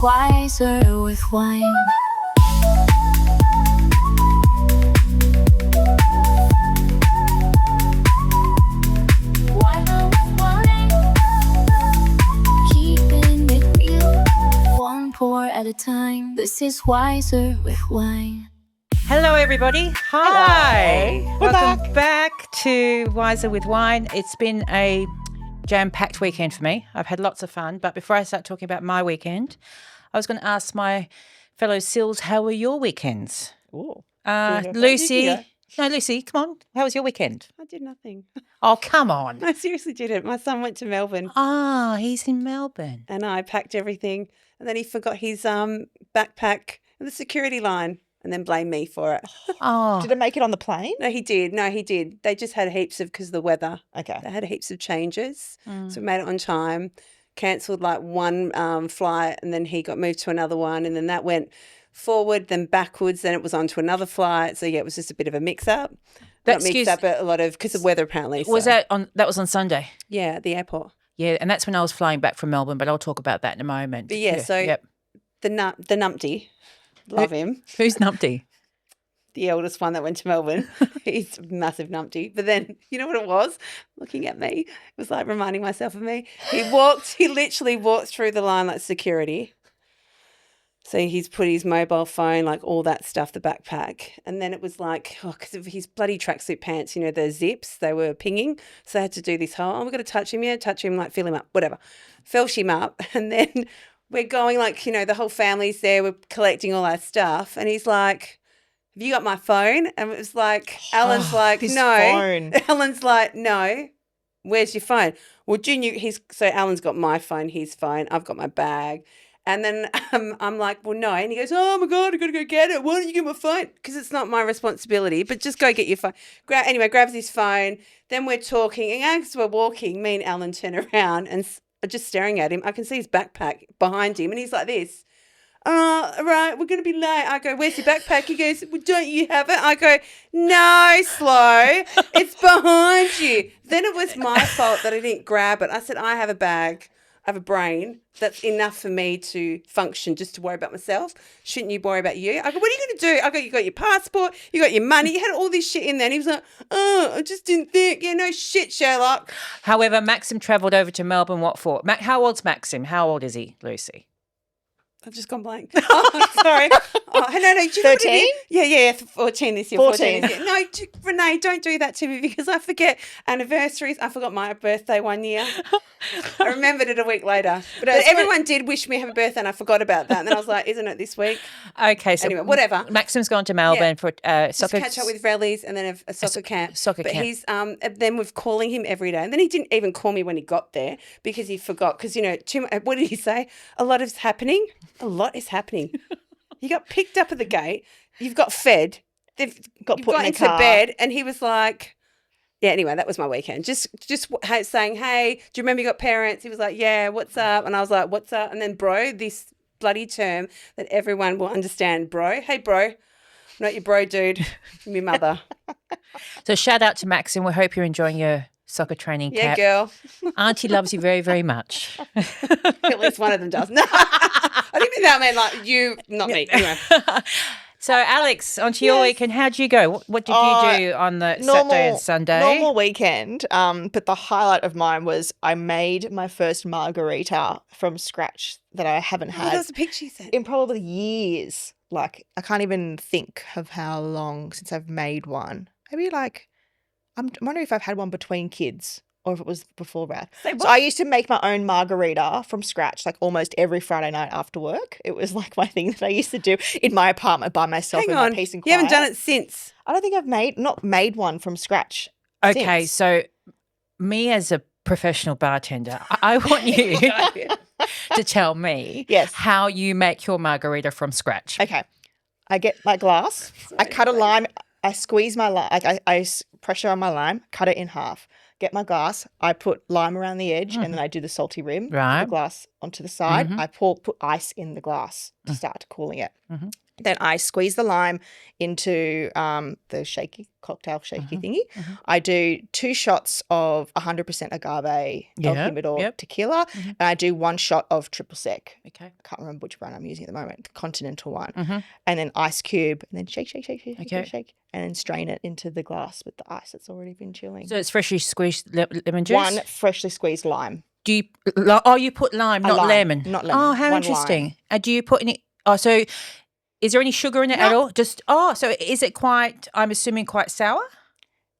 wiser with wine. Wiser with wine. Keeping it real, one pour at a time. This is wiser with wine. Hello, everybody. Hi. Hello. Welcome back to Wiser with Wine. It's been a jam-packed weekend for me. I've had lots of fun. But before I start talking about my weekend, I was going to ask my fellow Sills, how were your weekends? Ooh. Lucy. No, Lucy, come on. How was your weekend? I did nothing. Oh, come on. I seriously didn't. My son went to Melbourne Ah, he's in Melbourne. and I packed everything and then he forgot his backpack at the security line and then blamed me for it. Oh, Did it make it on the plane? No, he did. They just had heaps of, because of the weather, Okay. they had heaps of changes. Mm. So we made it on time, cancelled like one flight and then he got moved to another one and then that went forward, then backwards, then it was on to another flight. So, yeah, it was just a bit of a mix-up. Not mix-up, but a lot of, because of weather apparently. was so. that was on Sunday? Yeah, at the airport. Yeah, and that's when I was flying back from Melbourne, but I'll talk about that in a moment. But yeah, so Yep. the numpty, love him, Who's Numpty? the eldest one that went to Melbourne. He's a massive numpty. But then, you know what it was? Looking at me, it was like reminding myself of me. He literally walked through the line like security. So he's put his mobile phone, like all that stuff, the backpack. And then it was like, because of his bloody tracksuit pants, you know, the zips, they were pinging. So they had to do this whole, we've got to touch him, like fill him up, whatever. Felsh him up. And then we're going like, you know, the whole family's there, we're collecting all our stuff. And he's like, have you got my phone? And it was like, Alan's like, his no. phone. Alan's like, no. Where's your phone? Well, Junior, so Alan's got my phone, his phone. I've got my bag. And then I'm like, well, no. And he goes, oh, my God, I got to go get it. Why don't you get my phone? Because it's not my responsibility, but just go get your phone. Anyway, grabs his phone. Then we're talking. And as we're walking, me and Alan turn around and are just staring at him. I can see his backpack behind him. And he's like this. Oh, right, we're going to be late. I go, where's your backpack? He goes, well, don't you have it? I go, no, Slow, it's behind you. Then it was my fault that I didn't grab it. I said, I have a bag. I have a brain that's enough for me to function, just to worry about myself. Shouldn't you worry about you? I go, what are you going to do? I go, you got your passport, you got your money, you had all this shit in there. And he was like, oh, I just didn't think. Yeah, no shit, Sherlock. However, Maxim travelled over to Melbourne, what for? How old's Maxim? How old is he, Lucy? I've just gone blank. Oh, sorry. Oh, no. Do you know what it 13? is? Yeah, 14 this year. 14. This year. No, Renee, don't do that to me because I forget anniversaries. I forgot my birthday one year. I remembered it a week later. But everyone did wish me happy birthday and I forgot about that. And then I was like, isn't it this week? Okay, so Anyway, whatever. Maxim's gone to Melbourne for Just soccer. catch up with rallies and then a soccer camp. Soccer but camp. he's then we're calling him every day. And then he didn't even call me when he got there because he forgot. Because, you know, what did he say? A lot is happening. A lot is happening. You got picked up at the gate. You've got fed. You've Got got into car. bed. And he was like, yeah, anyway, that was my weekend. Just saying, hey, do you remember you got parents? He was like, yeah, what's up? And I was like, what's up? And then bro, this bloody term that everyone will understand, bro. Hey, bro. I'm not your bro, dude. I'm your mother. So shout out to Maxim. We hope you're enjoying your soccer training Yeah, camp. girl. Auntie loves you very, very much. At least one of them does. No, I didn't mean that. I mean like you, not me. Anyway. So, Alex, onto your weekend. How'd you go? What did you do on the Saturday and Sunday? Normal weekend, but the highlight of mine was I made my first margarita from scratch that I haven't Oh, had that was a picture you sent. in probably years. Like, I can't even think of how long since I've made one. Maybe like, I'm wondering if I've had one between kids or if it was before that. Say So what? I used to make my own margarita from scratch, like almost every Friday night after work. It was like my thing that I used to do in my apartment by myself Hang in on. my peace and You quiet. haven't done it since. I don't think I've not made one from scratch. Okay, since. so me as a professional bartender, I want you to tell me Yes. how you make your margarita from scratch. Okay. I get my glass. I cut a lime. I squeeze my lime. I pressure on my lime, cut it in half. Get my glass. I put lime around the edge and then I do the salty rim. Put Right. the glass onto the side. I put ice in the glass to start cooling it. Then I squeeze the lime into the cocktail shaky thingy. I do 2 shots of 100% agave El Jimador tequila, and I do 1 shot of triple sec. Okay. I can't remember which brand I'm using at the moment, the Continental one. And then ice cube, and then shake, and then strain it into the glass with the ice that's already been chilling. So it's freshly squeezed lemon juice? 1 freshly squeezed lime. Do you you put lime, not lime, lemon? not lemon. Oh, how 1 interesting. lime. And do you put any so is there any sugar in it at all? Just so is it quite, I'm assuming, quite sour?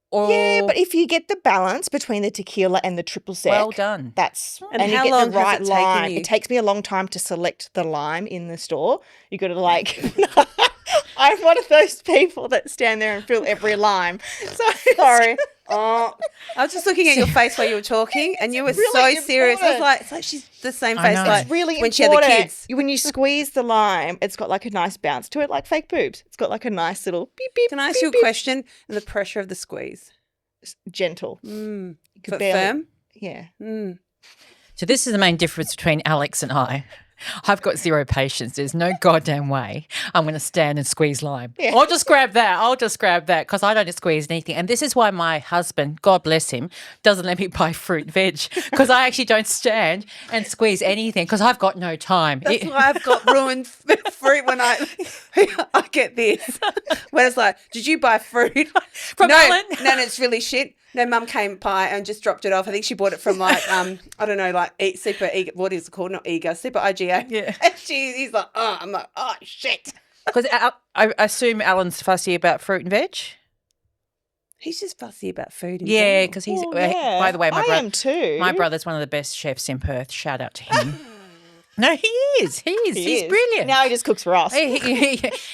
Or Yeah, but if you get the balance between the tequila and the triple sec, well done. And you how get long the has right it taken lime. you? It takes me a long time to select the lime in the store. You got to like I'm one of those people that stand there and fill every lime. So Sorry. I was just looking at your face while you were talking, and you were really so serious. I was important. like, it's like she's the same I face know. like It's really when important. she had the kids. When you squeeze the lime, it's got like a nice bounce to it, like fake boobs. It's got like a nice little beep beep. Can I ask beep, you a beep. question? And the pressure of the squeeze. Gentle. Mm. You could But barely- firm? Yeah. Mm. So this is the main difference between Alex and I. I've got 0 patience. There's no goddamn way I'm going to stand and squeeze lime. Yeah. I'll just grab that because I don't squeeze anything. And this is why my husband, God bless him, doesn't let me buy fruit and veg because I actually don't stand and squeeze anything because I've got no time. That's why I've got ruined fruit when I get this. When it's like, did you buy fruit? From no, Alan? no, it's really shit. No, Mum came by and just dropped it off. I think she bought it from like, I don't know, like Super Ega, what is it called? Not Ega, Super IGA. Yeah. And he's like, I'm like, oh, shit. Because I assume Alan's fussy about fruit and veg. He's just fussy about food. In Yeah, general. because he's. Well, yeah, By the way, I am too. My brother's one of the best chefs in Perth. Shout out to him. No, he is. He's is. brilliant. Now he just cooks for us.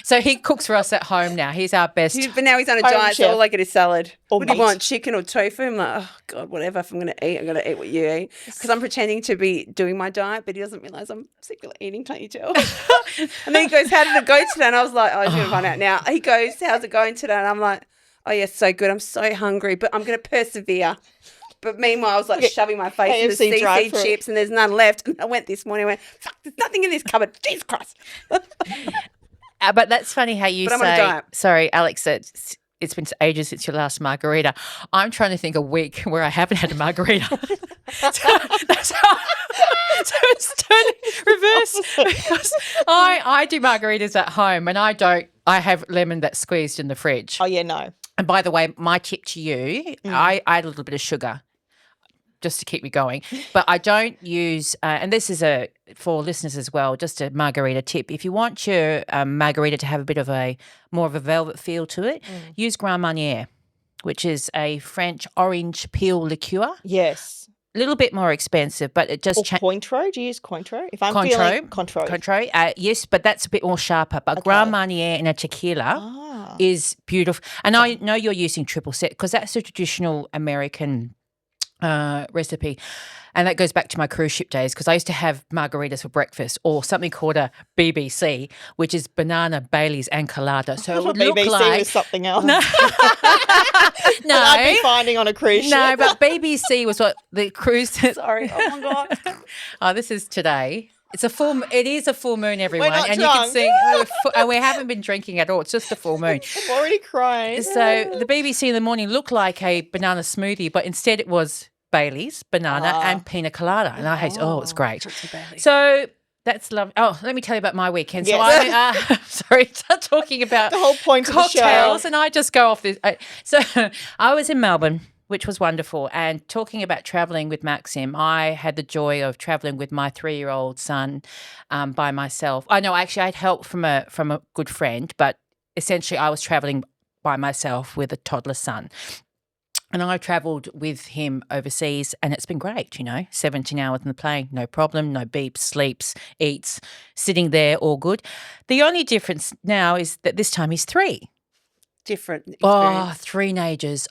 So he cooks for us at home now. He's our best. But now he's on a Home diet, so chef. all I get is salad. Or What do you meat. want, chicken or tofu? I'm like, oh, God, whatever. If I'm going to eat, I'm going to eat what you eat. Because I'm pretending to be doing my diet, but he doesn't realise I'm secretly eating, can't you tell? And then he goes, how did it go today? And I was like, oh, he's going to find out now. He goes, how's it going today? And I'm like, oh, yeah, so good. I'm so hungry, but I'm going to persevere. But meanwhile, I was like shoving my face in the KFC CC drive-through. chips and there's none left. And I went this morning and went, fuck, there's nothing in this cupboard. Jesus Christ. But that's funny how you But I'm on a say. diet. Sorry, Alex. It's been ages since your last margarita. I'm trying to think a week where I haven't had a margarita. That's how. So it's turning reverse because I do margaritas at home and I don't. I have lemon that's squeezed in the fridge. Oh, yeah, no. And by the way, my tip to you, I add a little bit of sugar just to keep me going. But I don't use, and this is for listeners as well, just a margarita tip. If you want your margarita to have a bit of more of a velvet feel to it, use Grand Marnier, which is a French orange peel liqueur. Yes. A little bit more expensive, but it just Or Cointreau. Do you use Cointreau? If I'm Cointreau. feeling Cointreau. Cointreau, yes, but that's a bit more sharper. But Grand Marnier in a tequila is beautiful. And I know you're using triple sec because that's a traditional American recipe. And that goes back to my cruise ship days because I used to have margaritas for breakfast or something called a BBC, which is banana, Baileys and colada. So it would look BBC like was something else. no, I'd be finding on a cruise ship. no, but BBC was what the cruise. Sorry. Oh, my God. Oh, this is today. It is a full moon, everyone, not and drunk. you can see we haven't been drinking at all. It's just a full moon. I'm already crying. So the BBC in the morning looked like a banana smoothie, but instead it was Bailey's, banana, and pina colada. And I hate it's great. So that's lovely. Oh, let me tell you about my weekend. So Yes. I start talking about The whole point of the show. cocktails, and I just go off this. So I was in Melbourne, which was wonderful. And talking about travelling with Maxim, I had the joy of travelling with my 3-year-old son by myself. I know, actually, I had help from a good friend, but essentially I was travelling by myself with a toddler son. And I travelled with him overseas and it's been great, 17 hours in the plane, no problem, no beeps, sleeps, eats, sitting there, all good. The only difference now is that this time he's 3. Different experience. Oh, 3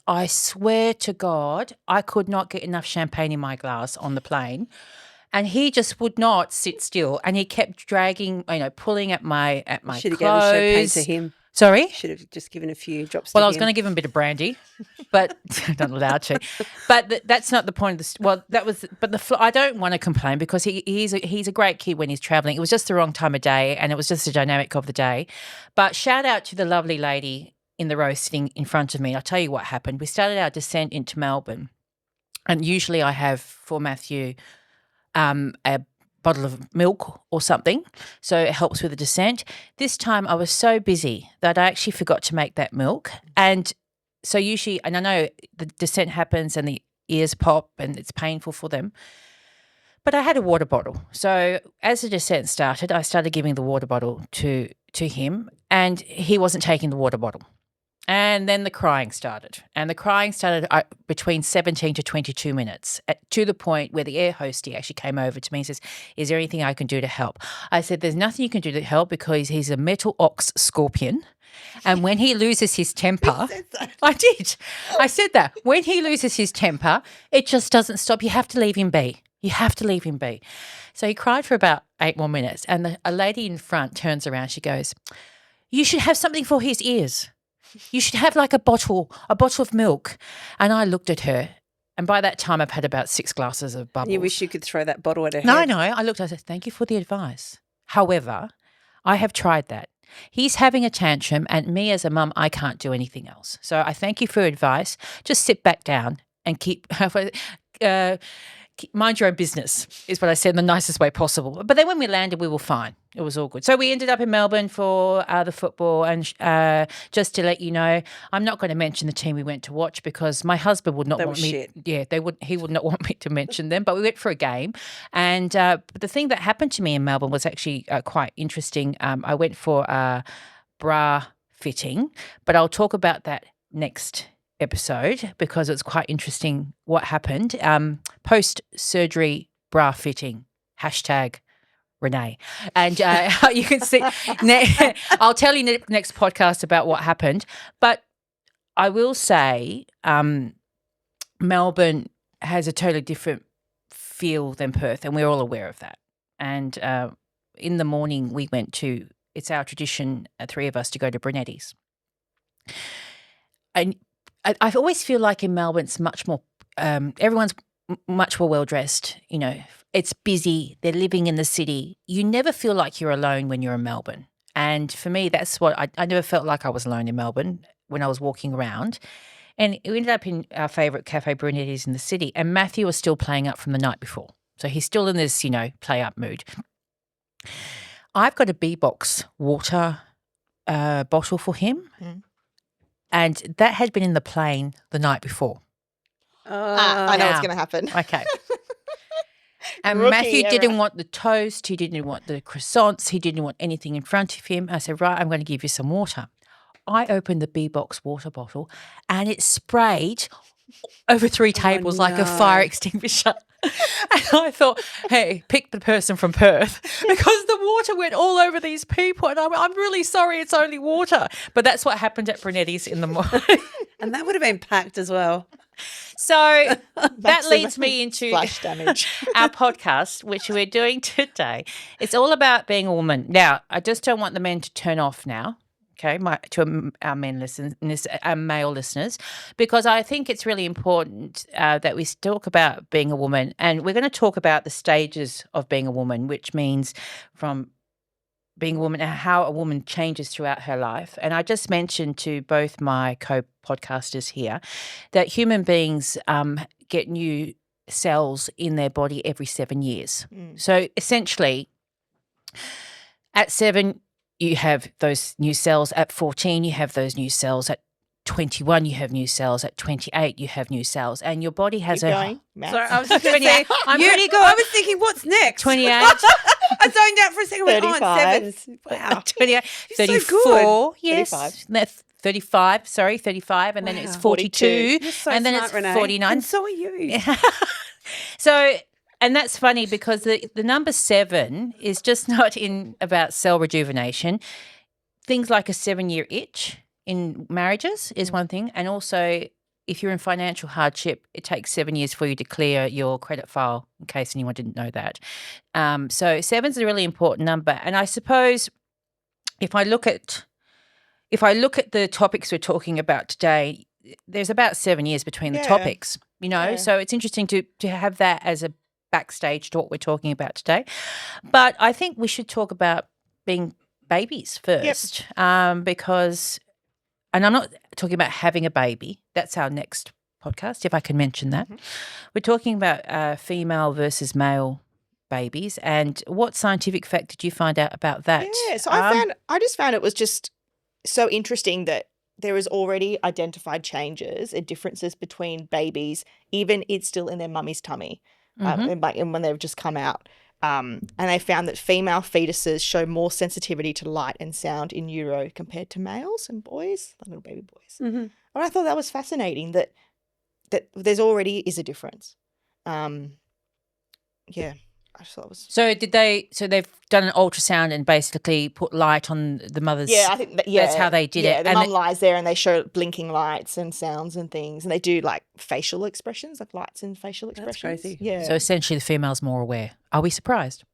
I swear to God, I could not get enough champagne in my glass on the plane. And he just would not sit still and he kept dragging, pulling at my Should have given champagne clothes. to him. Sorry? Should have just given a few drops. Well, to I was him. going to give him a bit of brandy, but I'm not allowed to. But that's not the point of this. Well, that was. But I don't want to complain because he's a great kid when he's travelling. It was just the wrong time of day, and it was just the dynamic of the day. But shout out to the lovely lady in the row sitting in front of me. I'll tell you what happened. We started our descent into Melbourne, and usually I have for Matthew a bottle of milk or something, so it helps with the descent. This time I was so busy that I actually forgot to make that milk, and so usually, and I know the descent happens and the ears pop and it's painful for them, but I had a water bottle. So as the descent started, I started giving the water bottle to him, and he wasn't taking the water bottle. And then the crying started. And the crying started between 17 to 22 minutes to the point where the air hostie actually came over to me and says, is there anything I can do to help? I said, there's nothing you can do to help because he's a metal ox scorpion. And when he loses his temper, I did. I said that. When he loses his temper, it just doesn't stop. You have to leave him be. You have to leave him be. So he cried for about 8 more minutes. And a lady in front turns around. She goes, you should have something for his ears. You should have like a bottle of milk. And I looked at her, and by that time I've had about 6 glasses of bubbles. You wish you could throw that bottle at her No, head. no. I looked, I said, thank you for the advice. However, I have tried that. He's having a tantrum, and me as a mum, I can't do anything else. So I thank you for your advice. Just sit back down and mind your own business is what I said in the nicest way possible. But then when we landed, we were fine. It was all good. So we ended up in Melbourne for the football, and just to let you know, I'm not going to mention the team we went to watch because my husband would not want me. Shit. Yeah, he would not want me to mention them. But we went for a game, and but the thing that happened to me in Melbourne was actually quite interesting. I went for a bra fitting, but I'll talk about that next episode because it's quite interesting what happened. Post-surgery bra fitting, #Renee. And you can see, I'll tell you next podcast about what happened. But I will say Melbourne has a totally different feel than Perth, and we're all aware of that. And in the morning we went to, it's our tradition, 3 of us, to go to Brunetti's. And I always feel like in Melbourne it's much more, everyone's much more well-dressed, you know. It's busy. They're living in the city. You never feel like you're alone when you're in Melbourne. And for me, that's what I never felt like I was alone in Melbourne when I was walking around. And we ended up in our favourite cafe, Brunetti's, in the city, and Matthew was still playing up from the night before. So he's still in this, play-up mood. I've got a B-Box water bottle for him. Mm. And that had been in the plane the night before. I know what's going to happen. Okay. And Rookie Matthew error. didn't want the toast. He didn't want the croissants. He didn't want anything in front of him. I said, right, I'm going to give you some water. I opened the B-Box water bottle and it sprayed over 3 tables like a fire extinguisher. And I thought, hey, pick the person from Perth because the water went all over these people. And I'm really sorry, it's only water. But that's what happened at Brunetti's in the morning. And that would have been packed as well. So that leads me into splash damage. our podcast, which we're doing today. It's all about being a woman. Now, I just don't want the men to turn off now. Okay, to our men listeners, our male listeners, because I think it's really important that we talk about being a woman, and we're going to talk about the stages of being a woman, which means from being a woman and how a woman changes throughout her life. And I just mentioned to both my co-podcasters here that human beings get new cells in their body every 7 years. Mm. So essentially, at 7, you have those new cells. At 14, you have those new cells. At 21, you have new cells. At 28, you have new cells. And your body has Going, Sorry, I was just going to say, I'm pretty good. I was thinking, what's next? 28. I zoned out for a second. 35. Went, 7. Wow. 28. You're 34. so good. Yes. 35. 35. And then it's 42. You're so and then smart, it's Renee. 49. And so are you. So, and that's funny because the number 7 is just not about cell rejuvenation. Things like a 7-year itch in marriages is one thing. And also, if you're in financial hardship, it takes 7 years for you to clear your credit file, in case anyone didn't know that. So 7's a really important number. And I suppose if I look at if I look at the topics we're talking about today, there's about 7 years between the Yeah. topics, Yeah. so it's interesting to have that as a backstage to what we're talking about today. But I think we should talk about being babies first, because, and I'm not talking about having a baby. That's our next podcast, if I can mention that. We're talking about female versus male babies, and what scientific fact did you find out about that? Yeah, so I just found it was just so interesting that there is already identified changes and differences between babies, even it's still in their mummy's tummy, and when they've just come out. And they found that female fetuses show more sensitivity to light and sound in utero compared to males and boys, like little baby boys. And I thought that was fascinating that there's already is a difference. Yeah. I just thought it was. So they've done an ultrasound and basically put light on the mother's. Yeah, I think that's how they did it. Yeah, the mum lies there and they show blinking lights and sounds and things, and they do like facial expressions, like lights and facial expressions. That's crazy. Yeah. So essentially, the female's more aware. Are we surprised?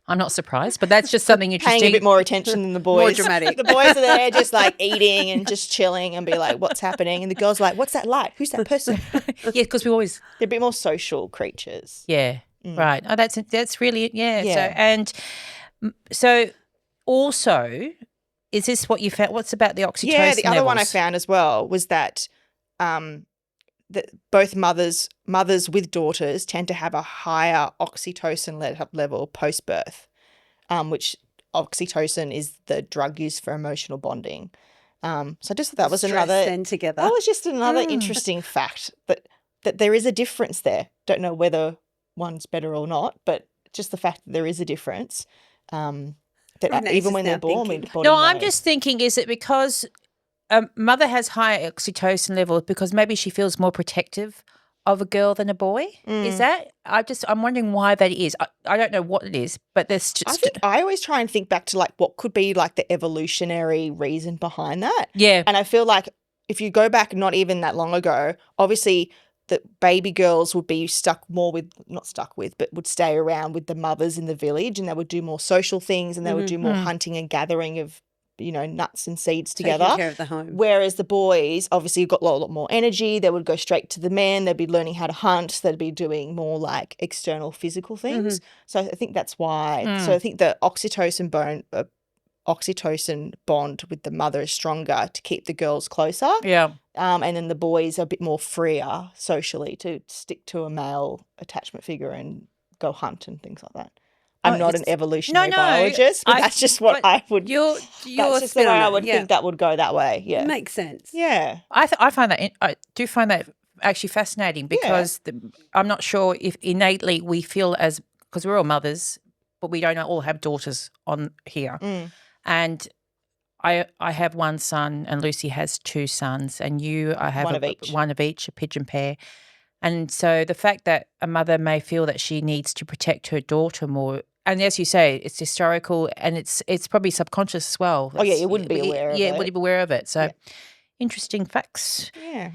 I'm not surprised, but that's just something interesting. Paying a bit more attention than the boys. More dramatic. The boys are there just like eating and just chilling and be like, what's happening? And the girls are like, what's that light? Who's that person? Yeah, because we always. They're a bit more social creatures. Yeah. Right. Oh, that's really So also, is this what you found? What's about the oxytocin? Yeah, the other one I levels? found as well was that that both mothers with daughters tend to have a higher oxytocin level post birth, which oxytocin is the drug used for emotional bonding. So I just thought that was together. That was just another interesting fact that there is a difference there. Don't know whether one's better or not, but just the fact that there is a difference. That even when they're born, I'm just thinking, is it because a mother has higher oxytocin levels because maybe she feels more protective of a girl than a boy? Is that? I'm wondering why that is. I don't know what it is, but there's just. I always try and think back to like what could be like the evolutionary reason behind that. Yeah. And I feel like if you go back not even that long ago, obviously that baby girls would be but would stay around with the mothers in the village, and they would do more social things, and they would do more hunting and gathering of, nuts and seeds together. Taking care of the home. Whereas the boys obviously got a lot more energy. They would go straight to the men. They'd be learning how to hunt. They'd be doing more like external physical things. So I think that's why. So I think the oxytocin bond with the mother is stronger to keep the girls closer. Yeah. And then the boys are a bit more freer socially to stick to a male attachment figure and go hunt and things like that. I'm not an evolutionary biologist, but that's just what I would. You're that's just the way I would think that would go that way. Yeah, it makes sense. Yeah, I find that I do find that actually fascinating because I'm not sure if innately we feel because we're all mothers, but we don't all have daughters on here, and. I have one son and Lucy has two sons, and I have one of each, a pigeon pair. And so the fact that a mother may feel that she needs to protect her daughter more, and as you say, it's historical and it's probably subconscious as well. You wouldn't be aware of it. Yeah, wouldn't be aware of it. So interesting facts. Yeah.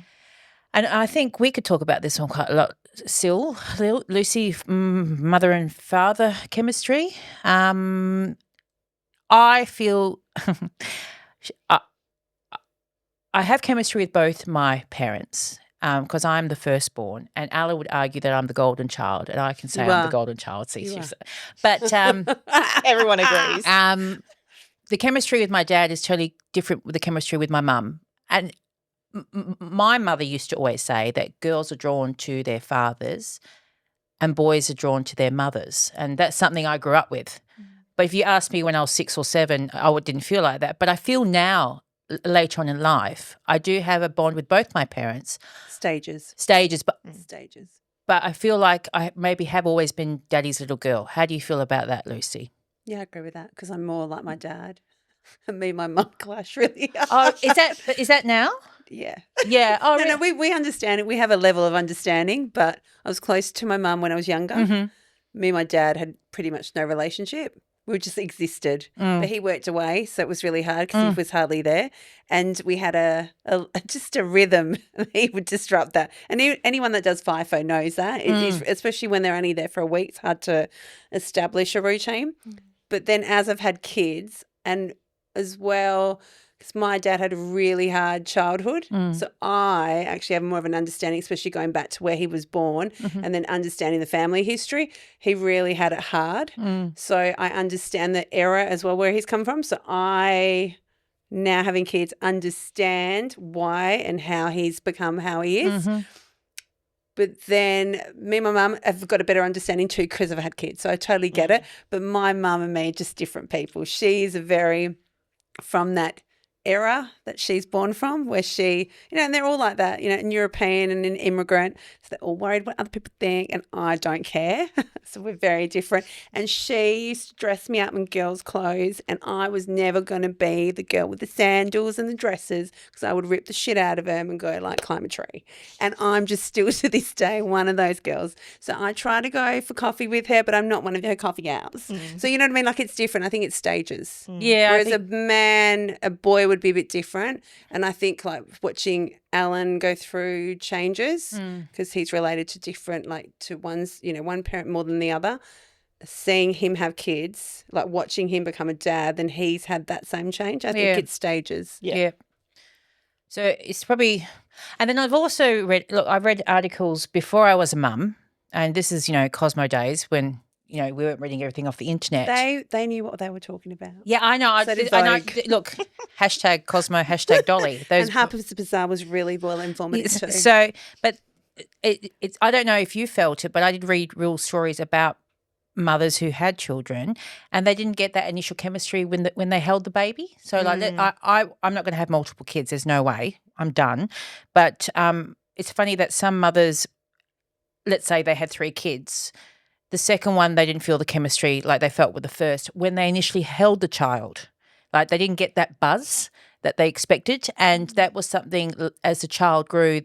And I think we could talk about this one quite a lot. Lucy, mother and father chemistry. I feel I have chemistry with both my parents because I'm the firstborn, and Alla would argue that I'm the golden child, and I can say I'm the golden child. But everyone agrees. The chemistry with my dad is totally different with the chemistry with my mum. And my mother used to always say that girls are drawn to their fathers and boys are drawn to their mothers, and that's something I grew up with. But if you asked me when I was 6 or 7, I didn't feel like that. But I feel now, later on in life, I do have a bond with both my parents. Stages. But I feel like I maybe have always been daddy's little girl. How do you feel about that, Lucy? Yeah, I agree with that because I'm more like my dad. And me and my mum clash really hard. Oh, is that now? Yeah. Yeah. Oh, no, we understand it. We have a level of understanding, but I was close to my mum when I was younger. Me and my dad had pretty much no relationship. We just existed, but he worked away, so it was really hard because he was hardly there. And we had just a rhythm. He would disrupt that. And anyone that does FIFO knows that, especially when they're only there for a week. It's hard to establish a routine. But then as I've had kids, and as well, because my dad had a really hard childhood. So I actually have more of an understanding, especially going back to where he was born and then understanding the family history. He really had it hard. So I understand the era as well where he's come from. So I, now having kids, understand why and how he's become how he is. But then me and my mum have got a better understanding too because I've had kids. So I totally get it. But my mum and me are just different people. She's from that era that she's born from, where she, and they're all like that, and European and an immigrant. So they're all worried what other people think, and I don't care. So we're very different. And she used to dress me up in girls' clothes, and I was never going to be the girl with the sandals and the dresses, because I would rip the shit out of them and go like climb a tree. And I'm just still to this day one of those girls. So I try to go for coffee with her, but I'm not one of her coffee gals. So you know what I mean? Like, it's different. I think it's stages. Yeah. Whereas a boy would be a bit different. And I think like watching Alan go through changes, because he's related to different, like to one parent more than the other, seeing him have kids, like watching him become a dad, then he's had that same change. I think it's stages. Yeah. So it's probably, and then I've also I've read articles before I was a mum, and this is, Cosmo days when, we weren't reading everything off the internet. They knew what they were talking about. Yeah, I know. So did I know. Vogue. Look, hashtag Cosmo, hashtag Dolly. Those And Harper's Bazaar was really well informative too. So, but it's I don't know if you felt it, but I did read real stories about mothers who had children and they didn't get that initial chemistry when they held the baby. So like I'm not going to have multiple kids. There's no way. I'm done. But it's funny that some mothers, let's say they had 3 kids, the second one they didn't feel the chemistry like they felt with the first when they initially held the child. Like they didn't get that buzz that they expected, and that was something as the child grew,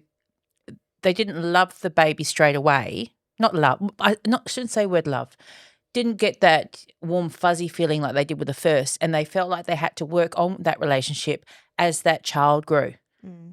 they didn't love the baby straight away. Not love. Shouldn't say word love. Didn't get that warm, fuzzy feeling like they did with the first, and they felt like they had to work on that relationship as that child grew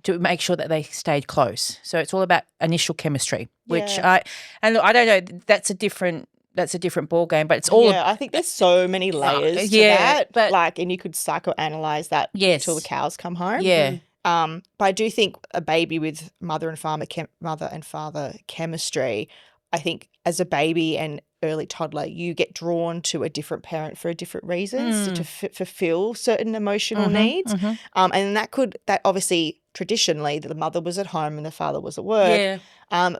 to make sure that they stayed close. So it's all about initial chemistry, which I don't know. That's a different ball game, but it's all. Yeah, I think there's so many layers to that. But and you could psychoanalyze that until the cows come home. Yeah. But I do think a baby with mother and father chemistry, I think as a baby and early toddler, you get drawn to a different parent for different reasons to fulfill certain emotional needs. And that obviously traditionally the mother was at home and the father was at work. Yeah.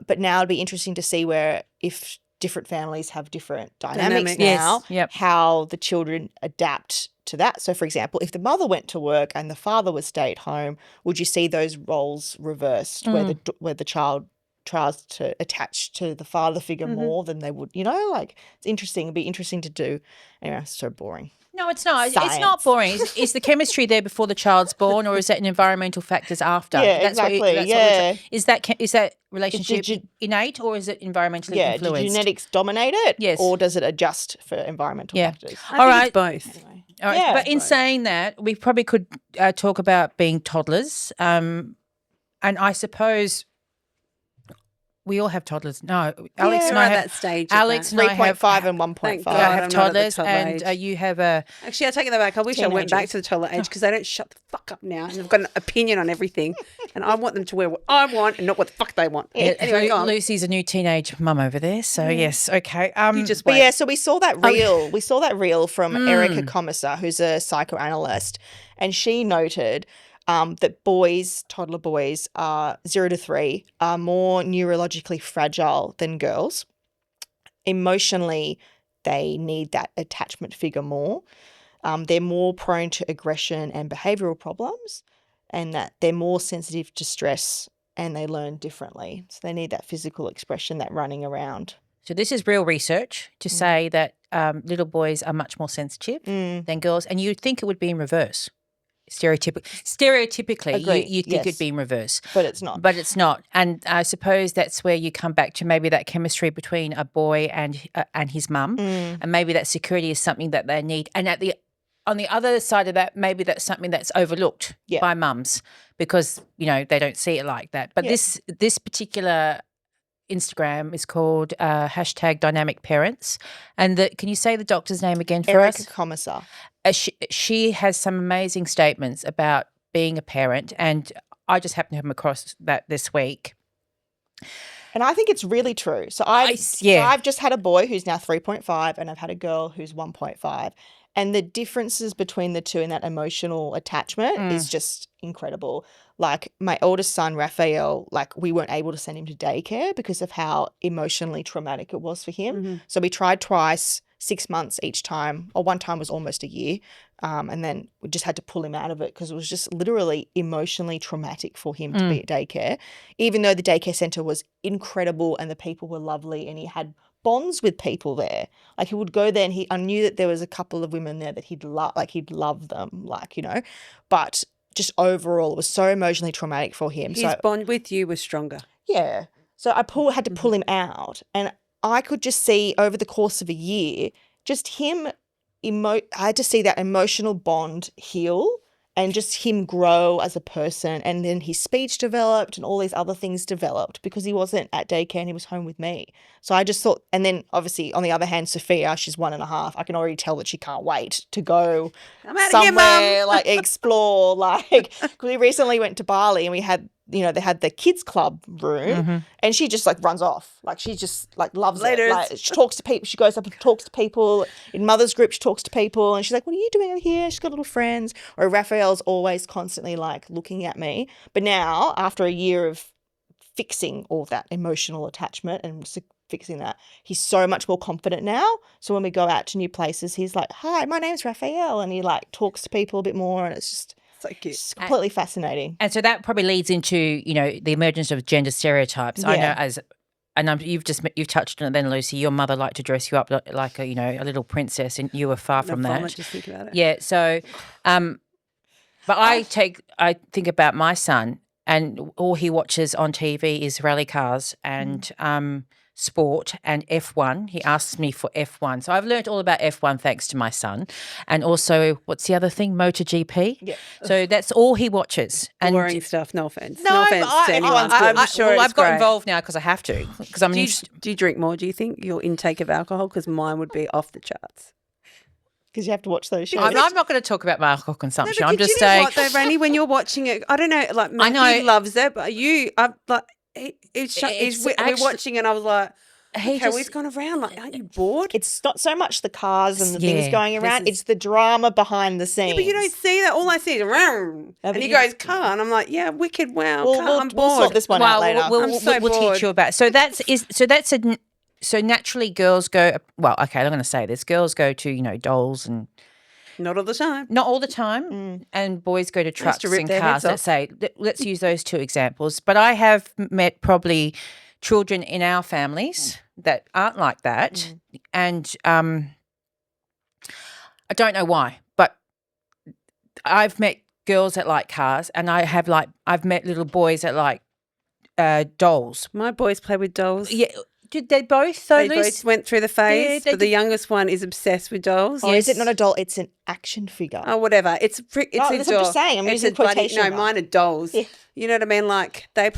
But now it'd be interesting to see where if different families have different dynamics now, how the children adapt to that. So, for example, if the mother went to work and the father would stay at home, would you see those roles reversed where the child tries to attach to the father figure more than they would, like it's interesting. It'd be interesting to do. Anyway, it's so boring. No, it's not. Science. It's not boring. Is the chemistry there before the child's born, or is that an environmental factors after? Yeah, exactly. Is that relationship innate, or is it environmentally influenced? Do genetics dominate it? Yes. Or does it adjust for environmental factors? All right, both. Anyway. All right. But in saying that, we probably could talk about being toddlers, and I suppose. We all have toddlers. No, Alex and I have that stage. Alex and I have 3.5 and 1.5. God, I have I'm not at the toddlers, toddler and age. you have a. Actually, I take that back. I wish I went back to the toddler age because they don't shut the fuck up now, and they've got an opinion on everything, and I want them to wear what I want and not what the fuck they want. Anyway, go on. Lucy's a new teenage mum over there, so yes, okay. You just But wait. yeah, so we saw that reel. We saw that reel from Erica Commissar, who's a psychoanalyst, and she noted that toddler boys, 0 to 3, are more neurologically fragile than girls. Emotionally, they need that attachment figure more. They're more prone to aggression and behavioural problems, and that they're more sensitive to stress and they learn differently. So they need that physical expression, that running around. So this is real research to say that little boys are much more sensitive than girls, and you'd think it would be in reverse. Stereotypically, Agree. you think it'd be in reverse. But it's not. But it's not. And I suppose that's where you come back to maybe that chemistry between a boy and his mum, and maybe that security is something that they need. And on the other side of that, maybe that's something that's overlooked by mums because, they don't see it like that. But this particular Instagram is called hashtag Dynamic Parents. And can you say the doctor's name again for Erica us? Commissar. She has some amazing statements about being a parent, and I just happened to come across that this week. And I think it's really true. So I've just had a boy who's now 3.5 and I've had a girl who's 1.5. And the differences between the two in that emotional attachment is just incredible. Like my oldest son, Raphael, like we weren't able to send him to daycare because of how emotionally traumatic it was for him. Mm-hmm. So we tried twice, 6 months each time, or one time was almost a year. And then we just had to pull him out of it because it was just literally emotionally traumatic for him to be at daycare, even though the daycare centre was incredible and the people were lovely and he had bonds with people there. Like he would go there and I knew that there was a couple of women there that he'd love them, like, you know, but just overall it was so emotionally traumatic for him. His bond with you was stronger. Yeah. So I had to pull him out, and I could just see over the course of a year, just him I had to see that emotional bond heal and just him grow as a person. And then his speech developed and all these other things developed because he wasn't at daycare and he was home with me. So I just thought, and then obviously on the other hand, Sophia, she's 1.5. I can already tell that she can't wait to go somewhere, like explore, like, because we recently went to Bali and we had, you know, they had the kids club room and she just like runs off. Like she just like loves it. Like she talks to people. She goes up and talks to people. In mother's group, she talks to people and she's like, what are you doing over here? She's got little friends. Or Raphael's always constantly like looking at me. But now after a year of fixing all of that emotional attachment and fixing that, he's so much more confident now. So when we go out to new places, he's like, hi, my name's Raphael. And he like talks to people a bit more and it's just, so cute. It's completely fascinating. And so that probably leads into, you know, the emergence of gender stereotypes. Yeah. I know you've touched on it then, Lucy. Your mother liked to dress you up like a, you know, a little princess, and you were far from that. Just think about it. Yeah. So, but I think about my son, and all he watches on TV is rally cars and sport and F1. He asks me for F1. So I've learned all about F1 thanks to my son. And also, what's the other thing? MotoGP. Yeah. So that's all he watches. And boring stuff, no offense. No, No offense to anyone. I'm sure I've it's got great. involved now because I have to. Because I'm Do you drink more, do you think, your intake of alcohol? Because mine would be off the charts. Because you have to watch those shows. I'm not going to talk about my alcohol consumption. No, I'm just saying. What, though, Randy, when you're watching it, I don't know, like, Matthew loves it, but we're watching and I was like, he's gone around. Like, aren't you bored? It's not so much the cars and the things going around. It's the drama behind the scenes. Yeah, but you don't see that. All I see is around. And he goes, car. And I'm like, yeah, wicked, wow. I'm bored. We'll sort this one out later. We'll teach you about. So so naturally girls go, well, okay, I'm going to say this. Girls go to, you know, dolls and. Not all the time. Not all the time. And boys go to trucks and cars. Let's use those two examples. But I have met probably children in our families that aren't like that. And I don't know why, but I've met girls that like cars, and I've met little boys that like dolls. My boys play with dolls. Yeah. Did they both? Though, they both went through the phase, but the youngest one is obsessed with dolls. Oh, yes. Is it not a doll? It's an action figure. Oh, whatever. It's a that's what I'm just saying. I'm using quotation marks. No, mine are dolls. Yeah. You know what I mean? Like they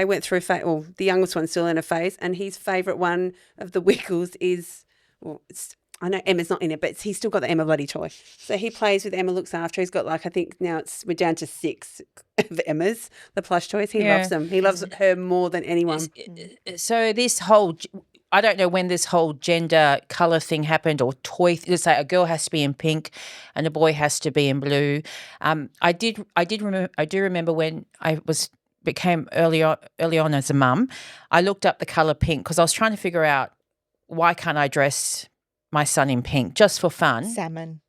went through a phase. Well, the youngest one's still in a phase, and his favourite one of the Wiggles is, I know Emma's not in it, but he's still got the Emma bloody toy. So he plays with Emma, looks after. He's got I think now we're down to 6 of Emma's, the plush toys. He loves them. He loves her more than anyone. So this whole, I don't know when this whole gender colour thing happened, or toy. Let's say a girl has to be in pink and a boy has to be in blue. I do remember when I became early on as a mum. I looked up the colour pink because I was trying to figure out why can't I dress my son in pink just for fun. Salmon.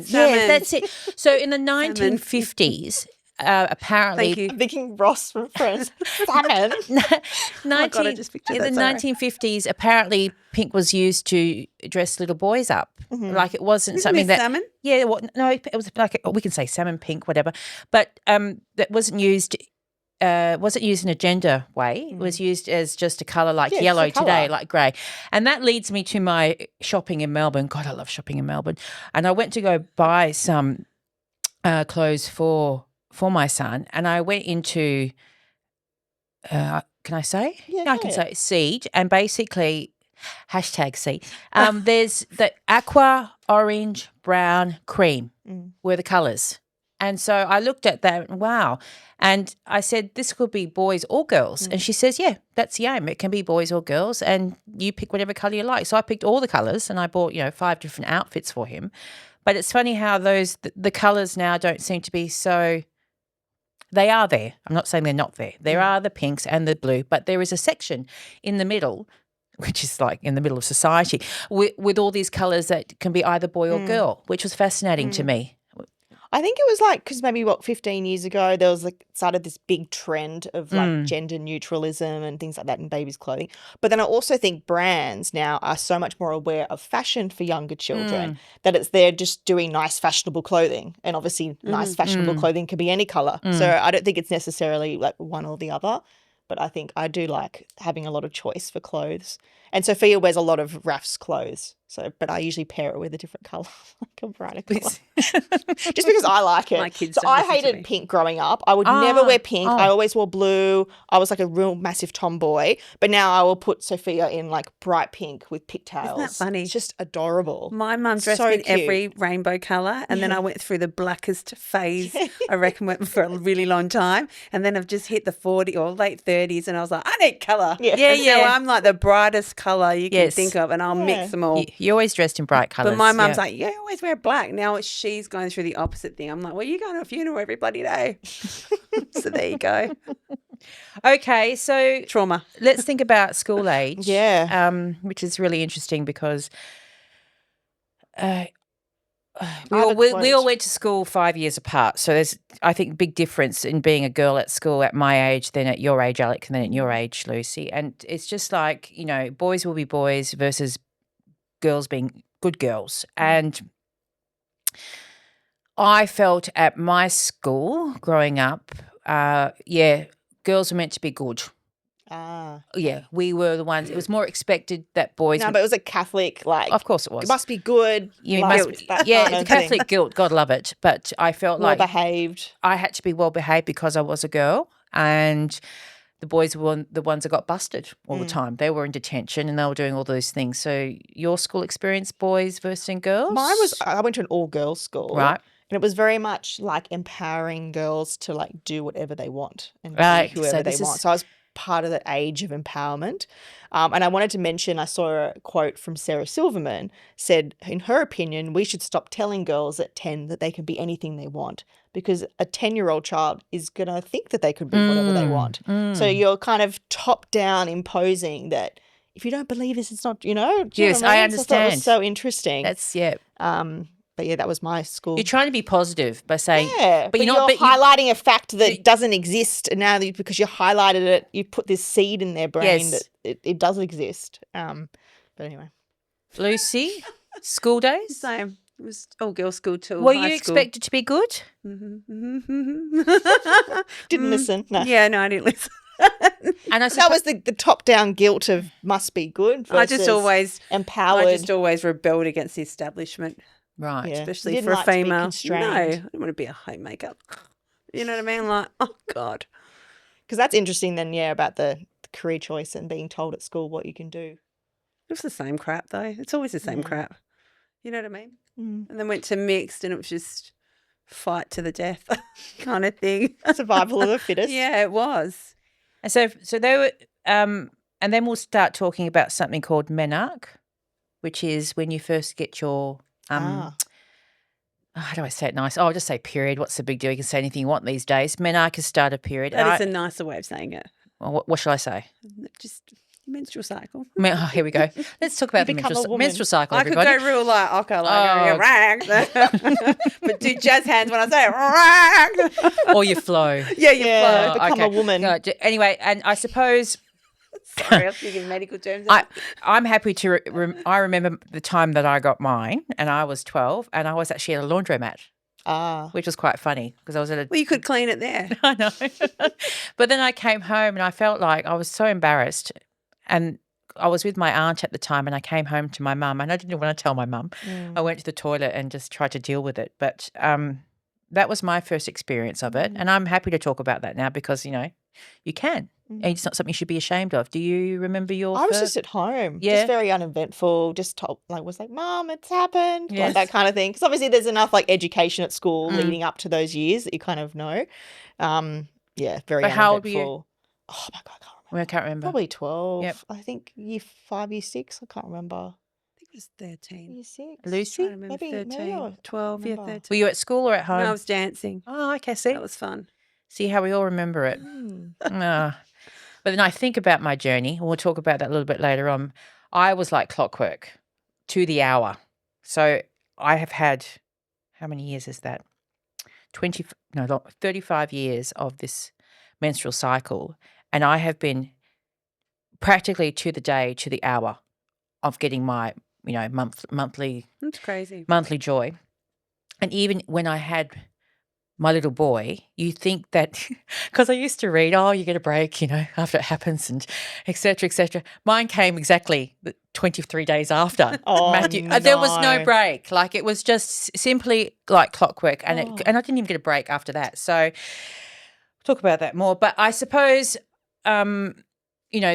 Yeah, that's it. So in the 1950s, apparently. I'm thinking Ross from Friends. Salmon. Oh my God, I just pictured that. In the 1950s, apparently pink was used to dress little boys up. Like it wasn't something that. Salmon? Yeah, no, it was like we can say salmon pink, whatever. But that wasn't used in a gender way. It was used as just a colour like yellow today, like grey. And that leads me to my shopping in Melbourne. God, I love shopping in Melbourne. And I went to go buy some clothes for my son, and I went into can I say? Yeah, I can yeah. say seed, and basically #seed. There's the aqua, orange, brown, cream were the colours. And so I looked at that, wow. And I said, this could be boys or girls. And she says, yeah, that's the aim. It can be boys or girls, and you pick whatever colour you like. So I picked all the colours, and I bought, 5 different outfits for him. But it's funny how the colours now don't seem to be so – they are there. I'm not saying they're not there. There are the pinks and the blue, but there is a section in the middle, which is like in the middle of society, with all these colours that can be either boy or girl, which was fascinating to me. I think it was because maybe 15 years ago there was started this big trend of gender neutralism and things like that in babies' clothing. But then I also think brands now are so much more aware of fashion for younger children that they're just doing nice fashionable clothing, and obviously nice fashionable clothing can be any colour. So I don't think it's necessarily one or the other. But I think I do like having a lot of choice for clothes. And Sophia wears a lot of Raf's clothes. But I usually pair it with a different colour, like a brighter colour. Just because I like it. My kids so don't I listen to hated me. pink growing up. I would never wear pink. I always wore blue. I was like a real massive tomboy. But now I will put Sophia in bright pink with pigtails. Isn't that funny? It's just adorable. My mum dressed So me in cute. every rainbow colour, and then I went through the blackest phase, I reckon, went for a really long time. And then I've just hit the 40 or late 30s, and I was like, I need colour. Yeah. And so I'm like the brightest colour you can Yes. think of, and I'll mix them all. You're always dressed in bright colours. But my mum's like, you always wear black. Now she's going through the opposite thing. I'm like, well, you go to a funeral every bloody day. So there you go. okay, so Trauma. let's think about school age. Yeah. Which is really interesting because we I have all, a we all quote. went to school 5 years apart. So there's, I think, big difference in being a girl at school at my age than at your age, Alec, and then at your age, Lucy. And it's just like, boys will be boys versus girls being good girls. And I felt at my school growing up, girls were meant to be good. Yeah, we were the ones. It was more expected that boys. No, but it was a Catholic, of course, it was. it must be good. You like, must, that yeah, kind the of thing. Catholic guilt. God love it. But I felt Well like behaved. I had to be well behaved because I was a girl, and the boys were the ones that got busted all the time. They were in detention and they were doing all those things. So your school experience, boys versus girls? I went to an all-girls school. Right. And it was very much like empowering girls to do whatever they want and Right. be whoever So they this want. is- So I was part of that age of empowerment. And I wanted to mention, I saw a quote from Sarah Silverman said, in her opinion, we should stop telling girls at 10 that they can be anything they want, because a 10-year-old child is going to think that they could be whatever they want. So you're kind of top-down imposing that if you don't believe this, it's not, do you know Yes, what I I mean? So I thought it understand. was so interesting. That's, yeah. But yeah, that was my school. You're trying to be positive by saying, Yeah, but you're you're not, but highlighting a fact that doesn't exist, and now because you highlighted it, you put this seed in their brain Yes. that it does exist. But anyway, Lucy, school days? Same. It was all girls school too. Were high you school. expected to be good? didn't listen. No, Yeah, no, I didn't listen. And I that was the top-down guilt of must be good. I just always empowered. rebelled against the establishment, right. Yeah. especially You for a didn't like to be female. No, I constrained. don't want to be a homemaker. You know what I mean? Like, oh God. Because that's interesting. Then, yeah, about the career choice and being told at school what you can do. It was the same crap though. It's always the same crap. You know what I mean? Mm. And then went to mixed, and it was just fight to the death kind of thing. Survival of the fittest. Yeah, it was. And so they were, and then we'll start talking about something called menarche, which is when you first get your, how do I say it nice? Oh, I'll just say period. What's the big deal? You can say anything you want these days. Menarche is start of period. That is a nicer way of saying it. Well, what shall I say? Just menstrual cycle. Oh, here we go. Let's talk about the become a woman. menstrual cycle, I could everybody. go real okay, Oh. rag. But do jazz hands when I say rag. Or you flow. Yeah, you Yeah, flow. become a woman. No, anyway, and I suppose Sorry, I was thinking medical terms. I'm happy to I remember the time that I got mine, and I was 12, and I was actually at a laundromat, which was quite funny because I was at a Well, you could clean it there. I know. But then I came home and I felt like I was so embarrassed, and I was with my aunt at the time, and I came home to my mum, and I didn't want to tell my mum. I went to the toilet and just tried to deal with it. But that was my first experience of it, and I'm happy to talk about that now because, you can. And it's not something you should be ashamed of. Do you remember your I was first? just at home, Yeah. just very uneventful, just told, was like, Mom, it's happened, Yes. like that kind of thing. Because obviously there's enough like education at school leading up to those years that you kind of know. Yeah, very But uneventful. how old were you? Oh my God, I can't remember. I can't remember. Probably 12. Yep. I think year 5, year 6. I can't remember. I think it was 13. Year 6. Lucy? I remember Maybe 13, or- 12, yeah, remember. 13. Were you at school or at home? No, I was dancing. Oh, okay. See, That was fun. see how we all remember it. Ah. But then I think about my journey, and we'll talk about that a little bit later on. I was like clockwork to the hour. So I have had, how many years is that? 35 years of this menstrual cycle. And I have been practically to the day, to the hour of getting my, monthly That's crazy. joy. And even when I had my little boy, you think that, because I used to read, you get a break, after it happens and et cetera, et cetera. Mine came exactly 23 days after Matthew. There was no break. Like it was just simply like clockwork. And I didn't even get a break after that. So we'll talk about that more. But I suppose, the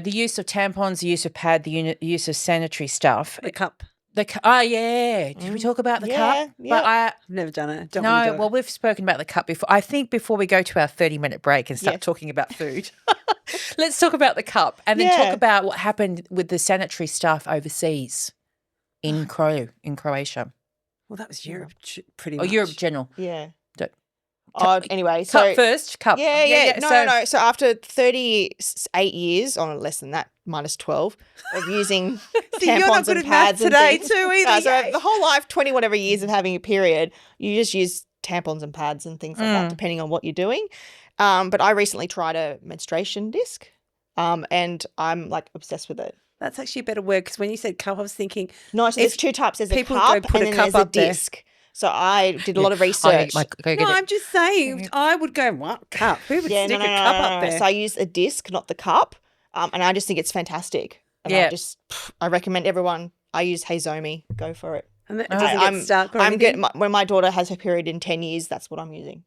use of tampons, the use of pad, the use of sanitary stuff. The cup. Yeah. Did we talk about the cup? Yeah. But I've never done it. Don't want to do it. Well, we've spoken about the cup before. I think before we go to our 30-minute break and start talking about food, let's talk about the cup and then talk about what happened with the sanitary stuff overseas in Croatia. Well, that was Europe pretty Or much. Europe general. Yeah. Cup- Anyway, so Cup first, cup. Yeah. No. So after 38 years, or less than that, minus 12, of using See, you're not tampons good and at math pads and today things. too either. So Yay. the whole life, 20 whatever years of having a period, you just use tampons and pads and things like that, depending on what you're doing. But I recently tried a menstruation disc, and I'm like obsessed with it. That's actually a better word because when you said cup, I was thinking No, so there's two types. There's a people cup go put and a then cup there's a up there. disc. So I did a lot of research. No, I'm just saying, I would go, what cup? Who would stick a cup up there? So I use a disc, not the cup, and I just think it's fantastic. And I recommend everyone. I use Hazomi. Go for it. And it doesn't get stuck or I'm anything? good. When my daughter has her period in 10 years, that's what I'm using.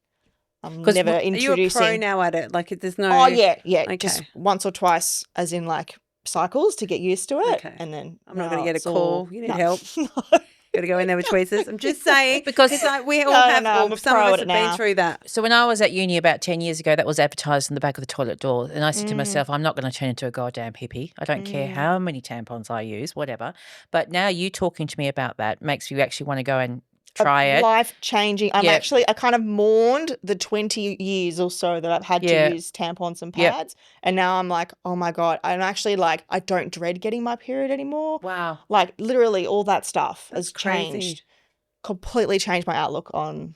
I'm 'Cause never Are you a introducing. pro now at it? Like, there's no... Oh yeah. Okay. Just once or twice, as in like cycles to get used to it, Okay. and then I'm not going to get a it's all- call. You need No. help. Got to go in there with tweezers. I'm just saying. Because like, we all No, have... I'm a some pro of at us it have been now. through that. So when I was at uni about 10 years ago, that was advertised in the back of the toilet door. And I said to myself, I'm not going to turn into a goddamn hippie. I don't care how many tampons I use, whatever. But now you talking to me about that makes you actually want to go and try it. Life changing. I kind of mourned the 20 years or so that I've had Yeah. to use tampons and Yep. pads. And now I'm like, oh my God. I'm actually like, I don't dread getting my period anymore. Wow. Like literally all that stuff has crazy. changed. Completely changed my outlook on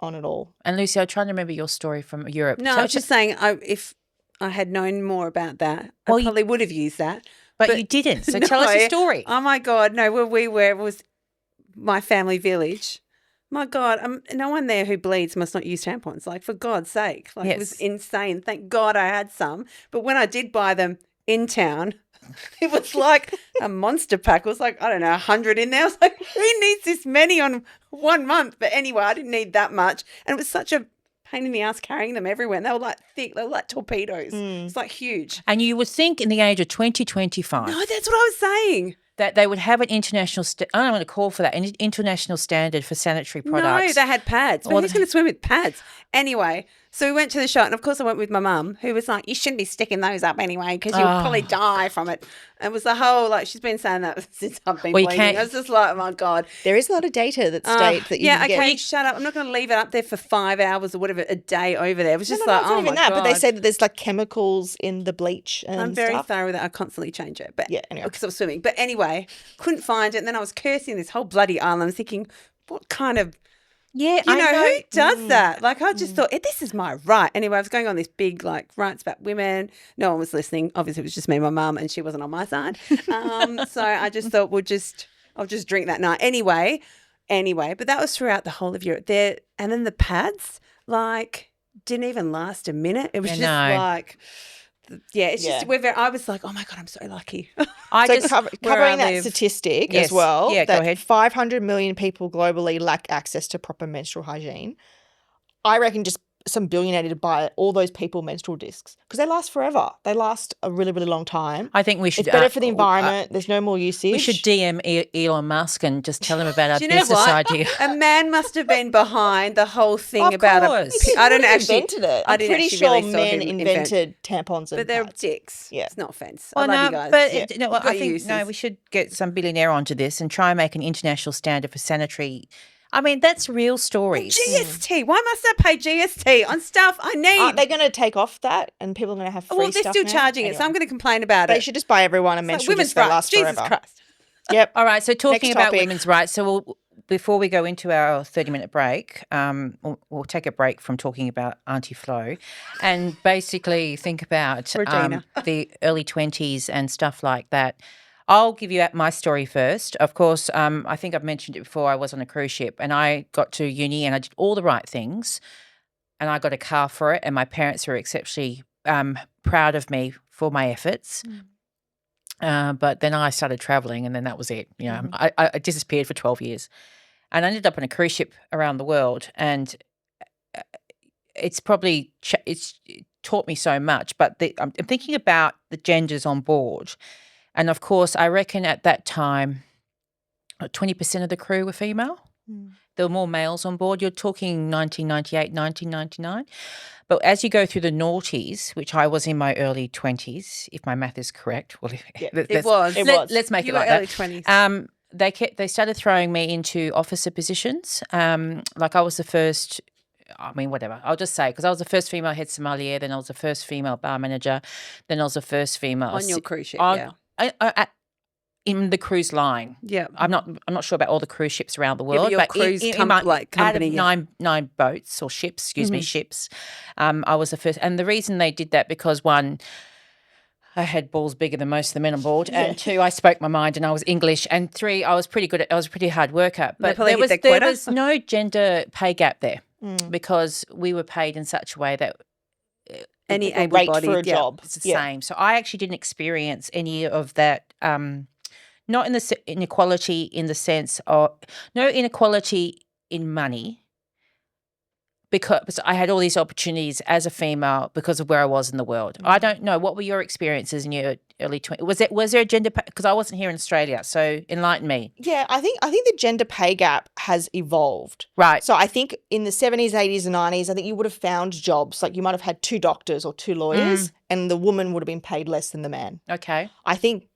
it all. And Lucy, I'm trying to remember your story from Europe. No, I was just saying, if I had known more about that, Well, I probably would have used that. But you didn't. So tell us No. your story. Oh my God, no, where we were was my family village. My God, no one there who bleeds must not use tampons. Like, for God's sake. Like, it was Yes. insane. Thank God I had some. But when I did buy them in town, it was like a monster pack. It was like, I don't know, 100 in there. I was like, who needs this many on 1 month? But anyway, I didn't need that much. And it was such a pain in the ass carrying them everywhere. And they were like thick. They were like torpedoes. It's like huge. And you would think in the age of 2025 No, that's what I was saying. that they would have an international, I don't want to call for that, an international standard for sanitary products. No, they had pads. Well, Well, who's going to swim with pads? Anyway, so we went to the shop, and of course I went with my mum, who was like, you shouldn't be sticking those up anyway because you'll probably die from it. And it was the whole, like, she's been saying that since I've been Well, you bleeding. can't- I was just like, oh, my God. There is a lot of data that state that you yeah, can get. okay, shut up. I'm not going to leave it up there for 5 hours or whatever, a day over there. It was just No, like, it's not oh, even my that. God. But they say that there's like chemicals in the bleach and I'm very stuff. thorough with that. I constantly change it. But Yeah, anyway. because I was swimming. But anyway, couldn't find it. And then I was cursing this whole bloody island. I was thinking, what kind of... Yeah, You I know, know. who does that? Like, I just thought, this is my right. Anyway, I was going on this big, like, rights about women. No one was listening. Obviously, it was just me and my mum, and she wasn't on my side. So I just thought, I'll just drink that night. Anyway, but that was throughout the whole of Europe. There, and then the pads, like, didn't even last a minute. It was I just know. like... Yeah, it's just Yeah. I was like, oh my God, I'm so lucky. I So just where covering I that live. statistic Yes. as well, Yeah, go that ahead. 500 million people globally lack access to proper menstrual hygiene. I reckon just some billionaire to buy all those people menstrual discs because they last forever. They last a really, really long time. I think we should. It's better for the environment. There's no more usage. We should DM Elon Musk and just tell him about our Do you know business what? idea. A man must have been behind the whole thing Of about course. I don't know actually. invented it. I I'm didn't pretty actually sure really saw men him invented tampons and but they're pads. dicks. Yeah. It's not offence. Well, I love no, you guys. but Yeah. you know what, Got I think uses. we should get some billionaire onto this and try and make an international standard for sanitary. I mean, that's real stories. GST. Why must I pay GST on stuff I need? Aren't they going to take off that and people are going to have free well, they're stuff still now? charging it, so I'm going to complain about They it. should just buy everyone a It's like menstrual women's disc that rights. lasts Jesus forever. Christ. Yep. All right, so talking Next about topic. women's rights, so before we go into our 30-minute break, we'll take a break from talking about Auntie Flo and basically think about Regina. the early 20s and stuff like that. I'll give you my story first. Of course, I think I've mentioned it before. I was on a cruise ship and I got to uni and I did all the right things and I got a car for it and my parents were exceptionally proud of me for my efforts. But then I started traveling and then that was it. You know, I disappeared for 12 years and I ended up on a cruise ship around the world and it's probably it's taught me so much. But I'm thinking about the genders on board. And, of course, I reckon at that time 20% of the crew were female. There were more males on board. You're talking 1998, 1999. But as you go through the noughties, which I was in my early 20s, if my math is correct. Well, It was. Let's make You it were like early that. 20s. They started throwing me into officer positions. Like I was the first, I mean, whatever. I'll just say, because I was the first female head sommelier, then I was the first female bar manager, then I was the first female. On your cruise ship, yeah. In the cruise line. Yeah. I'm not sure about all the cruise ships around the but world, your but cruise in company, out of yeah. nine boats or ships, ships, I was the first. And the reason they did that because one, I had balls bigger than most of the men on board, and two, I spoke my mind and I was English, and three, I was pretty good. I was a pretty hard worker. But probably there hit was their quota. no gender pay gap there because we were paid in such a way that Any The rate able-bodied for a job. it's the same. So I actually didn't experience any of that. Not in the inequality in the sense of no inequality in money because I had all these opportunities as a female because of where I was in the world. I don't know, what were your experiences in your early 20s? Was there a gender because I wasn't here in Australia, so enlighten me. Yeah, I think the gender pay gap has evolved. Right. So I think in the 70s, 80s and 90s, I think you would have found jobs like you might have had 2 doctors or 2 lawyers and the woman would have been paid less than the man. Okay. I think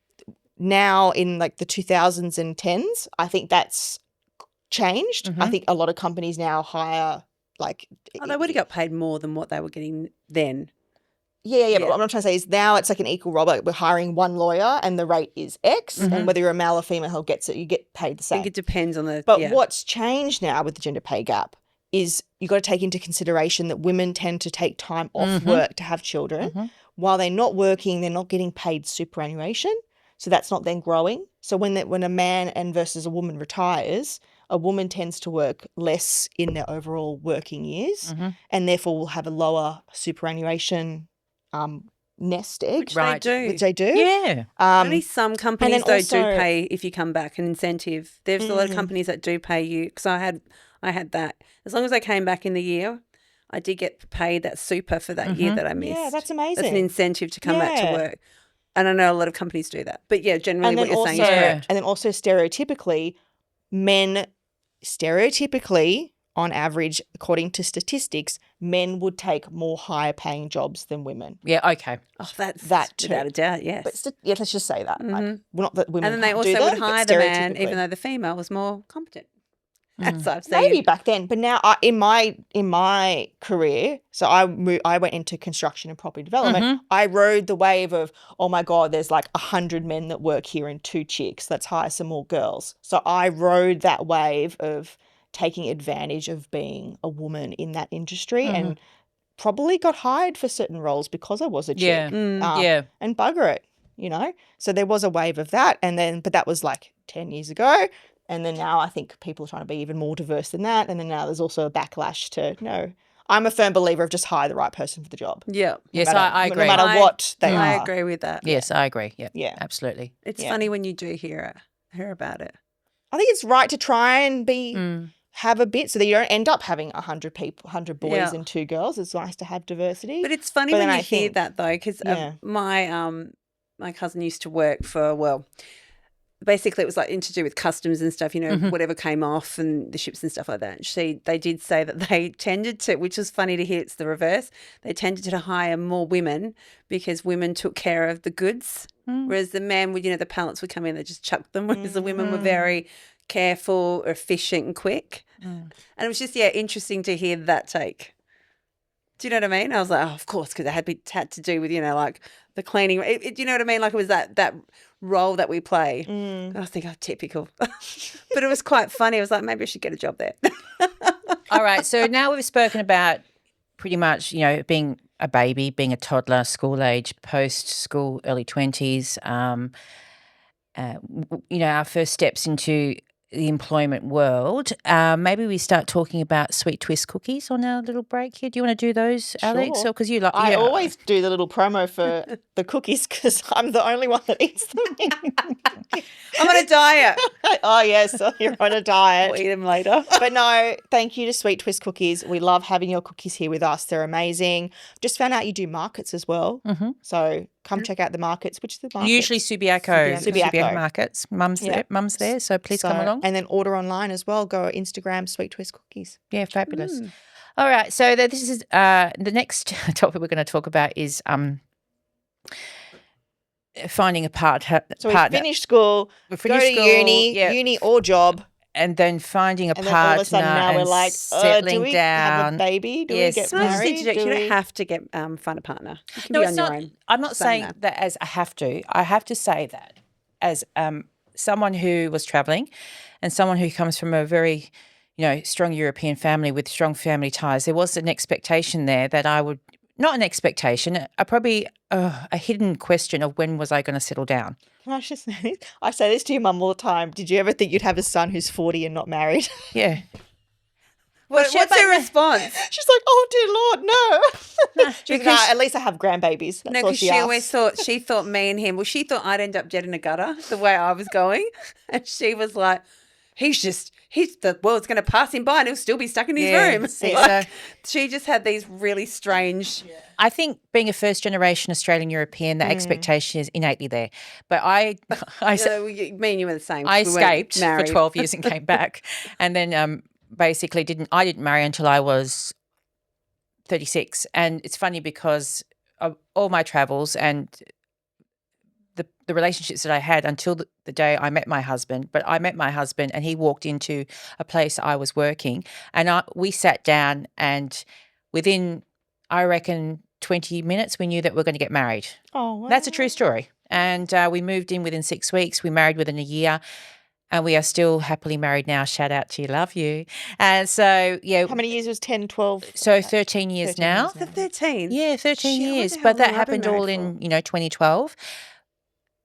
now in like the 2000s and 10s, I think that's changed. I think a lot of companies now hire like they would have got paid more than what they were getting then. Yeah. But what I'm trying to say is now it's like an equal role. Like we're hiring 1 lawyer and the rate is X, and whether you're a male or female who gets it, you get paid the I same. think it depends on the. But what's changed now with the gender pay gap is you've got to take into consideration that women tend to take time off work to have children. While they're not working, they're not getting paid superannuation. So that's not then growing. So when a man and versus a woman retires, a woman tends to work less in their overall working years and therefore will have a lower superannuation nest egg. Which they do. Which they do. Yeah. Only some companies then do also- pay if you come back, an incentive. There's a lot of companies that do pay you because I had that. As long as I came back in the year, I did get paid that super for that year that I missed. Yeah, that's amazing. That's an incentive to come back to Yeah. work. And I know a lot of companies do that. But yeah, generally what you're saying is also- correct. And then also stereotypically, men on average, according to statistics, men would take more higher paying jobs than women. Yeah, okay. Oh, that's That too. without a doubt, yes. But let's just say that. Like, not that women and then they can't also do would that, but hire the man stereotypically. even though the female was more competent. As I've seen. Maybe back then, but now in my career, so I went into construction and property development. I rode the wave of, oh my God, there's like 100 men that work here and 2 chicks. Let's hire some more girls. So I rode that wave of taking advantage of being a woman in that industry and probably got hired for certain roles because I was a chick. Yeah. And bugger it, you know. So there was a wave of that, but that was like 10 years ago. And then now I think people are trying to be even more diverse than that. And then now there's also a backlash to, no, I'm a firm believer of just hire the right person for the job. Yeah. Yes, No matter- I agree. No matter what they are. I agree with that. Yes, I agree. Yeah. Yeah. Absolutely. It's Yeah. funny when you do hear about it. I think it's right to try and have a bit so that you don't end up having 100 people, 100 boys Yeah. and 2 girls. It's nice to have diversity. But it's funny But when then you I hear think- that though, because Yeah. my cousin used to work for, well, basically it was like to do with customs and stuff, whatever came off and the ships and stuff like that. They did say that they tended to, which was funny to hear, it's the reverse. They tended to hire more women because women took care of the goods, whereas the men would, the pallets would come in, they just chucked them, whereas the women were very careful, efficient and quick. And it was just, interesting to hear that take. Do you know what I mean? I was like, oh, of course, because it had to do with, like the cleaning. Do you know what I mean? Like it was that role that we play. And I think, typical. But it was quite funny. I was like, maybe I should get a job there. All right. So now we've spoken about pretty much, being a baby, being a toddler, school age, post-school, early 20s, our first steps into the employment world. Maybe we start talking about sweet twist cookies on our little break here. Do you want to do those, Alex? Sure. Or because you like, I always do the little promo for the cookies because I'm the only one that eats them. I'm on a diet. Oh, yes, so you're on a diet. I'll eat them later. But no, thank you to Sweet Twist Cookies. We love having your cookies here with us. They're amazing. Just found out you do markets as well. Mm-hmm. So come check out the markets. Which is the market? Usually Subiaco markets. Mum's there, so please come along. And then order online as well. Go Instagram, Sweet Twist Cookies. Yeah, fabulous. All right, so this is the next topic we're going to talk about is finding a partner. So we finished school, go to uni or job. And then finding a partner all of a sudden now we're like, settling do we down. have a baby? Do we get No, married? you don't have to get find a partner. You can be it's on not. your own. I'm not saying that as I have to. I have to say that as someone who was travelling and someone who comes from a very, strong European family with strong family ties, there was an expectation there that I would, not an expectation, a hidden question of when was I going to settle down. Can I just say, I say this to your mum all the time. Did you ever think you'd have a son who's 40 and not married? Yeah. What's her response? She's like, oh, dear Lord, no. She's like, at least I have grandbabiys. That's No, all because she always thought me and him, well, she thought I'd end up dead in a gutter the way I was going. And she was like, the world's going to pass him by and he'll still be stuck in his room. See, she just had these really strange. Yeah. I think being a first generation Australian European, the expectation is innately there. But me and you were the same. I escaped for 12 years and came back, and then basically didn't marry until I was 36. And it's funny because of all my travels and the relationships that I had until the day I met my husband. But I met my husband and he walked into a place I was working, and we sat down, and within, I reckon, 20 minutes we knew that we're going to get married. Oh, wow. That's a true story. And we moved in within 6 weeks. We married within a year. And we are still happily married now. Shout out to you. Love you. And so, yeah. How many years was 10, 12? So 13 years now. The 13? Yeah, 13 years. But that happened all in, 2012.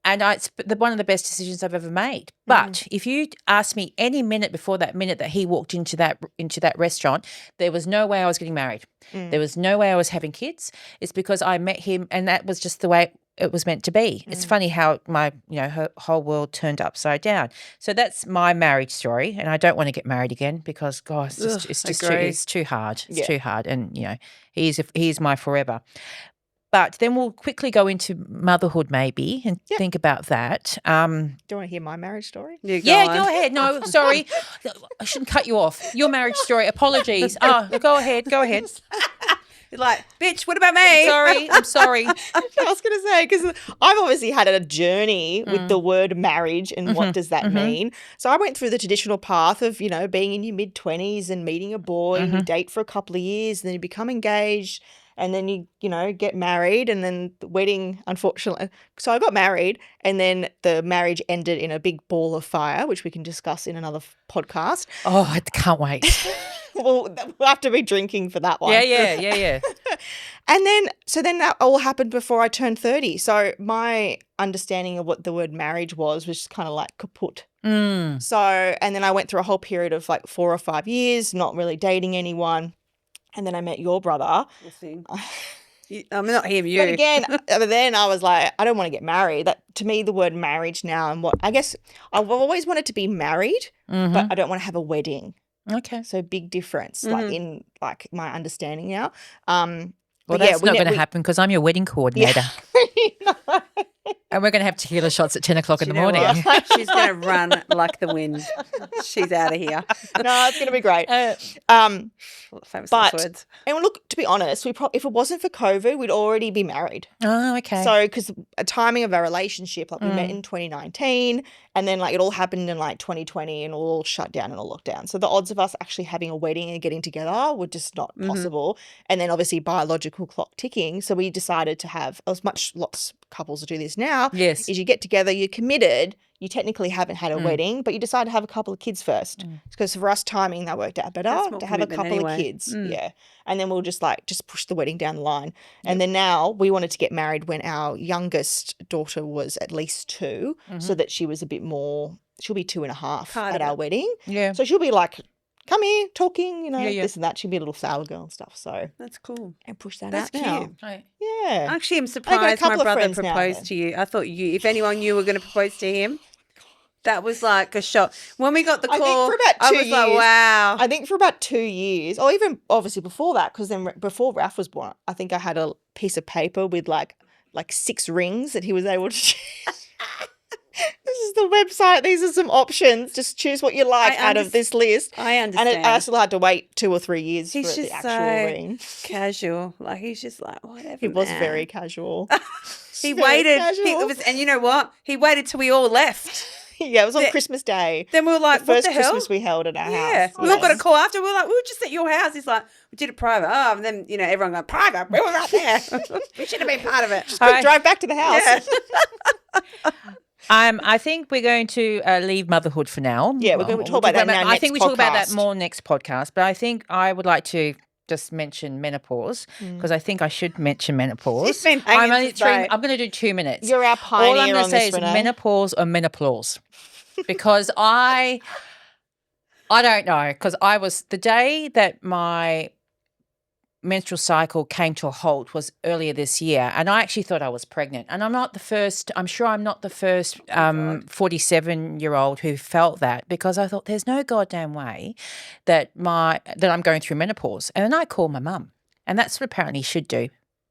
And it's one of the best decisions I've ever made. But if you asked me any minute before that minute that he walked into that restaurant, there was no way I was getting married. There was no way I was having kids. It's because I met him, and that was just the way it was meant to be. It's funny how my, her whole world turned upside down. So that's my marriage story, and I don't want to get married again because, gosh, it's too hard. It's too hard, and he is my forever. But then we'll quickly go into motherhood maybe and think about that. Do you want to hear my marriage story? Go ahead. No, sorry. I shouldn't cut you off. Your marriage story. Apologies. Go ahead. You're like, bitch, what about me? I'm sorry. I was going to say, because I've obviously had a journey with the word marriage and what does that mean. So I went through the traditional path of, being in your mid-20s and meeting a boy and you date for a couple of years and then you become engaged. And then you get married, and then the wedding, unfortunately. So I got married, and then the marriage ended in a big ball of fire, which we can discuss in another podcast. Oh, I can't wait. We'll have to be drinking for that one. Yeah. And then that all happened before I turned 30. So my understanding of what the word marriage was just kind of like kaput. So, and then I went through a whole period of like 4 or 5 years, not really dating anyone. And then I met your brother. I'm not him, you. But again, then I was like, I don't want to get married. That, to me, the word marriage now and what, I guess I've always wanted to be married, but I don't want to have a wedding. Okay. So big difference, Mm-hmm. like in like my understanding now. Well, but yeah, that's not going to happen because I'm your wedding coordinator. And we're going to have tequila shots at 10 o'clock in the morning. She's going to run like the wind. She's out of here. No, it's going to be great. Famous but last words. and look, to be honest, if it wasn't for COVID, we'd already be married. Oh, okay. So, because a timing of our relationship, like we met in 2019, and then like it all happened in like 2020, and all shut down and all locked down. So the odds of us actually having a wedding and getting together were just not possible. And then obviously biological clock ticking. So we decided to have, as much lots of couples do this now. Yes. Is you get together, you're committed. You technically haven't had a wedding, but you decide to have a couple of kids first. Because for us, timing that worked out better That's more to have a commitment couple of anyway. kids. Yeah. And then we'll just push the wedding down the line. And then now we wanted to get married when our youngest daughter was at least 2, so that she was a bit more, she'll be 2.5 Part at of our it. wedding. Yeah. So she'll be like, come here, talking, Yeah. this and that. She'll be a little flower girl and stuff. So, That's cool. and push that That's out now. cute. Right. Yeah. Actually, I'm got a surprised couple my of brother friends now proposed then. to you. I thought if anyone knew were going to propose to him, that was like a shock. When we got the I call, think for about 2 I was like, years- wow. I think for about 2 years, or even obviously before that, because then before Ralph was born, I think I had a piece of paper with like 6 rings that he was able to choose. This is the website. These are some options. Just choose what you like out of this list. I And understand. I still had to wait 2 or 3 years He's for the just actual so ring. casual. Like, he's just like, whatever. It was man. very casual. He very waited. casual. And you know what? He waited till we all left. Yeah, it was on The- Christmas Day. Then we were like, The first what the hell? Christmas we held at our Yeah. house. We all got a Yes. call after. We were like, we were just at your house. He's like, we did it private. Oh, and then, everyone going, private? We were right there. We should have been part of it. Quick, drive back to the house. Yeah. I think we're going to leave motherhood for now. Yeah, we're going to talk about that in our I think we next talk about that podcast. more next podcast. But I think I would like to just mention menopause because I think I should mention menopause. She's been hanging to say. I'm going to do 2 minutes. You're our All I'm pioneer going to on say this, is Renee. menopause or menopause because I don't know because I was the day that my menstrual cycle came to a halt was earlier this year, and I actually thought I was pregnant. And I'm not the first. I'm sure I'm not the first 47-year-old who felt that because I thought there's no goddamn way that I'm going through menopause. And then I called my mum, and that's what apparently you should do.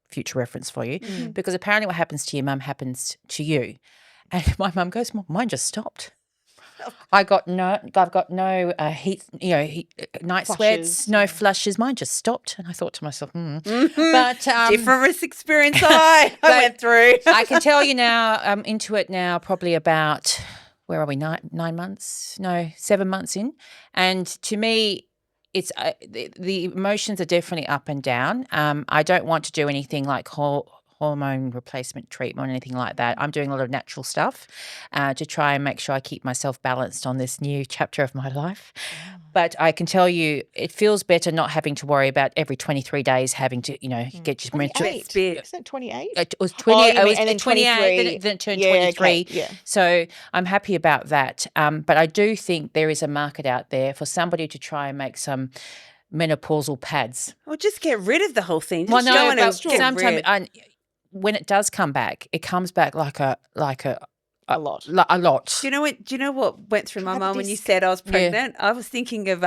Future reference for you, because apparently what happens to your mum happens to you. And my mum goes, "Mine just stopped." I've got no heat, night Flushes, sweats, no flushes. Mine just stopped, and I thought to myself, But Different risk experience I went through. I can tell you now, I'm into it now. Probably about where are we? 9 months? No, 7 months in, and to me, it's the emotions are definitely up and down. I don't want to do anything like hormone replacement treatment or anything like that. I'm doing a lot of natural stuff to try and make sure I keep myself balanced on this new chapter of my life. But I can tell you it feels better not having to worry about every 23 days having to, get your menstrual. 28. bit. Isn't it 28? It was 20. Oh, you it mean- was and then 28. Then it turned 23. okay, yeah. So I'm happy about that. But I do think there is a market out there for somebody to try and make some menopausal pads. Well, just get rid of the whole thing. Well, Just no, go in but and get sometimes rid. when it does come back, it comes back like a A lot. a lot. Do you know what went through my Have mind when you this- said I was pregnant? I was thinking of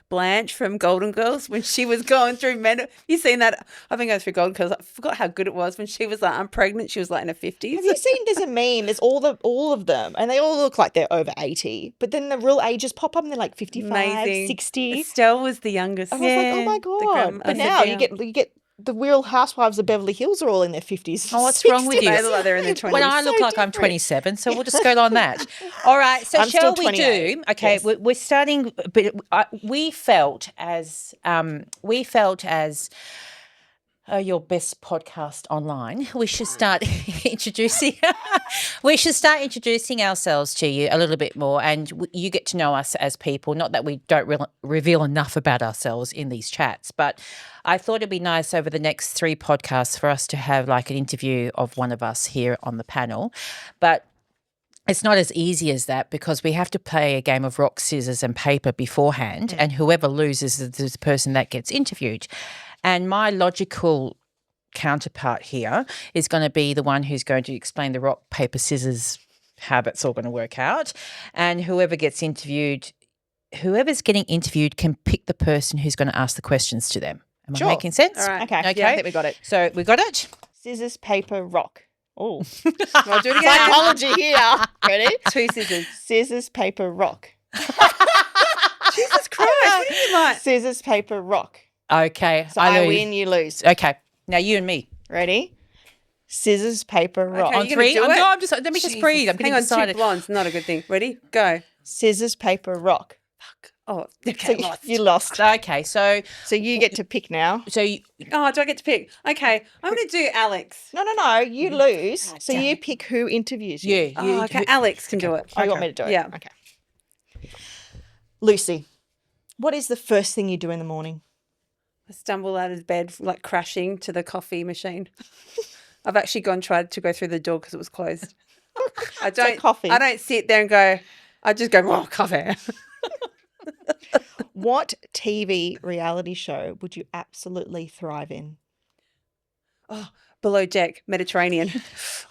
Blanche from Golden Girls when she was going through menopause. You seen that? I've been going through Golden Girls. I forgot how good it was when she was like, I'm pregnant. She was like in her 50s. Have you seen? There's a meme. There's all of them, and they all look like they're over 80. But then the real ages pop up, and they're like 55, Amazing. 60. Estelle was the youngest. I was like, oh my god! But now you get the Real Housewives of Beverly Hills are all in their 50s. Oh, what's wrong with 60s. you? They look like they're in their 20s. When I look like I'm 27, so we'll just go on that. All right, so I'm shall still we do? 28, Okay, yes. we're starting, but we felt as your best podcast online. We should start introducing. We should start introducing ourselves to you a little bit more, and you get to know us as people. Not that we don't reveal enough about ourselves in these chats, but I thought it'd be nice over the next 3 podcasts for us to have like an interview of one of us here on the panel, but. It's not as easy as that because we have to play a game of rock, scissors and paper beforehand, and whoever loses is the person that gets interviewed. And my logical counterpart here is going to be the one who's going to explain the rock, paper, scissors, how that's all going to work out. And whoever gets interviewed whoever's getting interviewed can pick the person who's going to ask the questions to them. Am Sure. I making sense? All right. Okay. Okay. Yeah, I think we got it. So we got it? Scissors, paper, rock. Oh, I'll do it again. psychology here. Ready? 2 scissors. Scissors, paper, rock. Jesus Christ, what do you like? Scissors, paper, rock. Okay. So I lose. win, you lose. Okay. Now you and me. Ready? Scissors, paper, rock. Okay. On you gonna 3? do No, it? I'm just, let me just Jesus. breathe. I'm getting Hang on, excited. 2 blondes, not a good thing. Ready? Go. Scissors, paper, rock. Oh, So okay. Lost. you lost. Okay. So So you get to pick now. you, Oh, do I get to pick? Okay, I'm going to do Alex. No. You lose. So damn you it. pick who interviews you. yeah. Oh, okay. Alex can do it. Oh, you want me to do it? Yeah. Okay. Lucy, what is the first thing you do in the morning? I stumble out of bed, like crashing to the coffee machine. I've actually tried to go through the door because it was closed. I don't. coffee. I don't sit there and go. I just go, oh, coffee. What TV reality show would you absolutely thrive in? Oh, Below Deck, Mediterranean.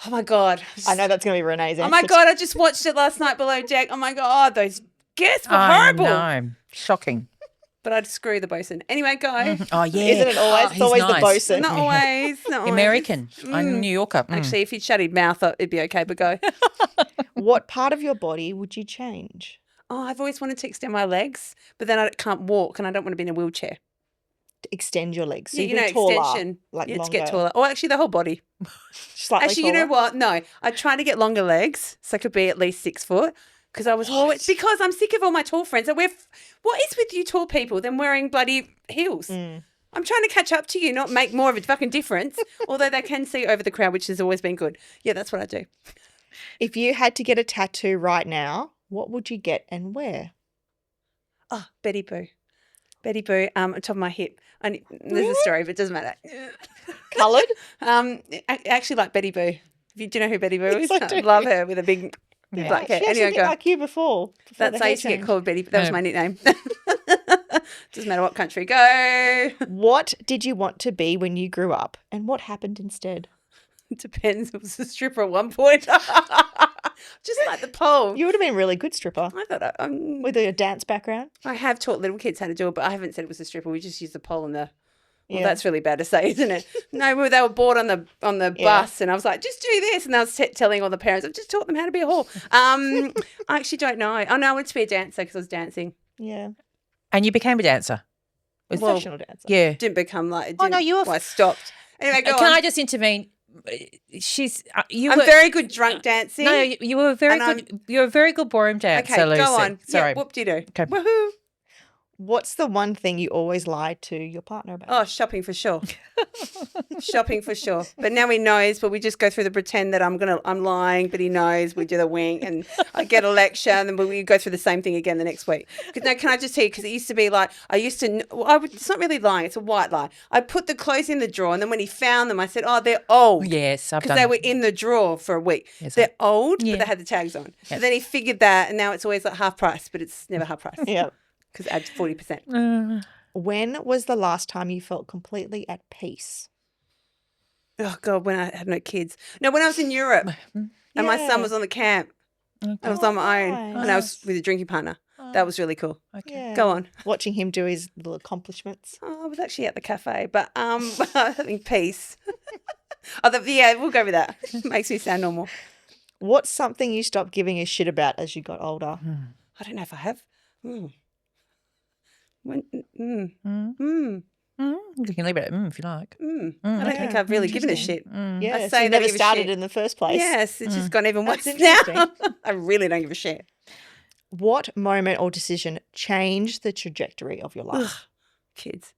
Oh my God. I know that's going to be Renee's answer. Oh my God, I just watched it last night, Below Deck. Oh my God, those guests were horrible. No. Shocking. But I'd screw the bosun. Anyway, go. Oh, yeah. Isn't it always? It's he's always nice. the bosun. Not always. Not always. American. I'm New Yorker. Actually, if he'd shut his mouth up, it'd be okay, but go. What part of your body would you change? Oh, I've always wanted to extend my legs, but then I can't walk and I don't want to be in a wheelchair. To extend your legs. So Yeah, you you know, be taller, extension. like Yeah, to longer. get taller. Or actually, the whole body. Slightly Actually, you know taller. what? No, I try to get longer legs so I could be at least 6 foot. Because I was always, because I'm sick of all my tall friends. What is with you tall people? Them wearing bloody heels. I'm trying to catch up to you, not make more of a fucking difference. Although they can see over the crowd, which has always been good. Yeah, that's what I do. If you had to get a tattoo right now, what would you get and where? Oh, Betty Boo. Betty Boo, on top of my hip. There's a story, but it doesn't matter. Coloured? I actually like Betty Boo. Do you know who Betty Boo is? Yes, I do. Love her with a big black hair. She actually Anyway, did go. like you before That's the I hair used to get change. called Betty. That was my nickname. Doesn't matter what country. Go. What did you want to be when you grew up and what happened instead? It depends. It was a stripper at one point. Just like the pole. You would have been a really good stripper I thought with your dance background. I have taught little kids how to do it, but I haven't said it was a stripper. We just used the pole and the. Well, Yeah. that's really bad to say, isn't it? No, they were bored on the bus, and I was like, just do this, and I was telling all the parents, I've just taught them how to be a whore. I actually don't know. Oh no, I wanted to be a dancer because I was dancing. Yeah. And you became a dancer. Professional dancer. Yeah. Didn't become like. Oh, no, you were Well, I stopped. Anyway, go Can on. I just intervene? She's you I'm were very good drunk dancing. no, you were a very And good. You're a very good ballroom dancer, Okay, Lucy. go on. Sorry. Yeah, whoop-de-doo. Okay. Woohoo. What's the one thing you always lie to your partner about? Oh, shopping for sure. Shopping for sure. But now he knows, but we just go through the pretend that I'm lying, but he knows. We do the wink and I get a lecture and then we go through the same thing again the next week. No, can I just tell you, because it used to be like, it's not really lying, it's a white lie. I put the clothes in the drawer and then when he found them, I said, oh, they're old. Yes, I've Because done. they were in the drawer for a week. Yes, They're old, Yeah. but they had the tags on. Yeah. So then he figured that and now it's always like half price, but it's never half price. Yeah. Because it adds 40%. When was the last time you felt completely at peace? Oh, God, when I had no kids. No, when I was in Europe and my son was on the camp. I was on my own and I was with a drinking partner. That was really cool. Okay. Yeah. Go on. Watching him do his little accomplishments. Oh, I was actually at the cafe, but having peace. Yeah, we'll go with that. Makes me sound normal. What's something you stopped giving a shit about as you got older? I don't know if I have. You can leave it at if you like. I don't think I've really given a shit. Yeah, I so say you that I never give a started shit. in the first place. Yes, it's just gone even worse That's now. interesting. I really don't give a shit. What moment or decision changed the trajectory of your life? Kids.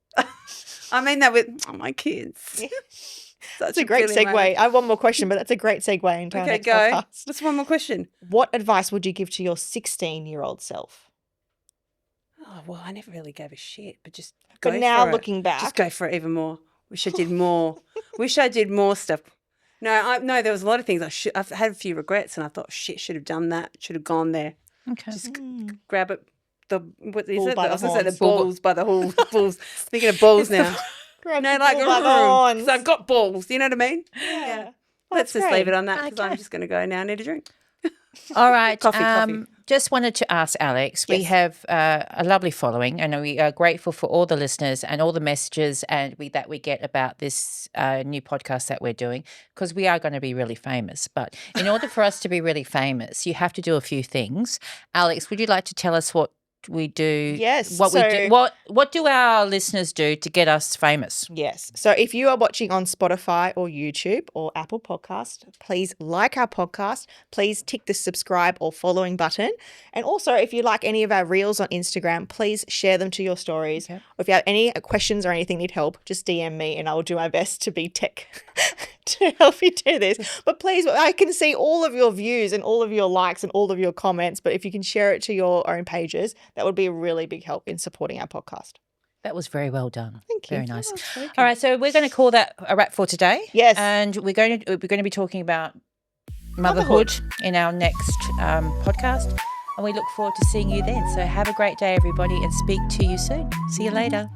I mean that with my kids. That's a great segue. I have one more question, but that's a great segue into our Okay, next go. podcast. What's one more question? What advice would you give to your 16-year-old self? Oh, well, I never really gave a shit, but just go But now for it. looking back, Just go for it even more. Wish I did more. Wish I did more stuff. No, there was a lot of things I've had a few regrets, and I thought, shit, should have done that. Should have gone there. Okay. Just grab it. What is Bull it? by I was the going to say the horns. balls by the horns. Balls. Speaking of balls now. grab No, the like bull by the horns. so I've got balls. You know what I mean? Yeah. Let's just great. leave it on that because I'm Okay. just going to go now. I need a drink. All right. Coffee. Just wanted to ask Alex, we Yes. have a lovely following, and we are grateful for all the listeners and all the messages that we get about this new podcast that we're doing, because we are going to be really famous. But in order for us to be really famous, you have to do a few things. Alex, would you like to tell us what we do? Yes, What we so- do? What do our listeners do to get us famous? Yes. So if you are watching on Spotify or YouTube or Apple Podcast, please like our podcast. Please tick the subscribe or following button. And also, if you like any of our reels on Instagram, please share them to your stories. Okay. Or if you have any questions or anything, need help, just DM me and I will do my best to be tech to help you do this. But please, I can see all of your views and all of your likes and all of your comments. But if you can share it to your own pages, that would be a really big help in supporting our podcast. That was very well done. Thank you. Very nice. Oh, that's very good. All right, so we're going to call that a wrap for today. Yes. And we're going to be talking about motherhood in our next podcast, and we look forward to seeing you then. So have a great day, everybody, and speak to you soon. See you later.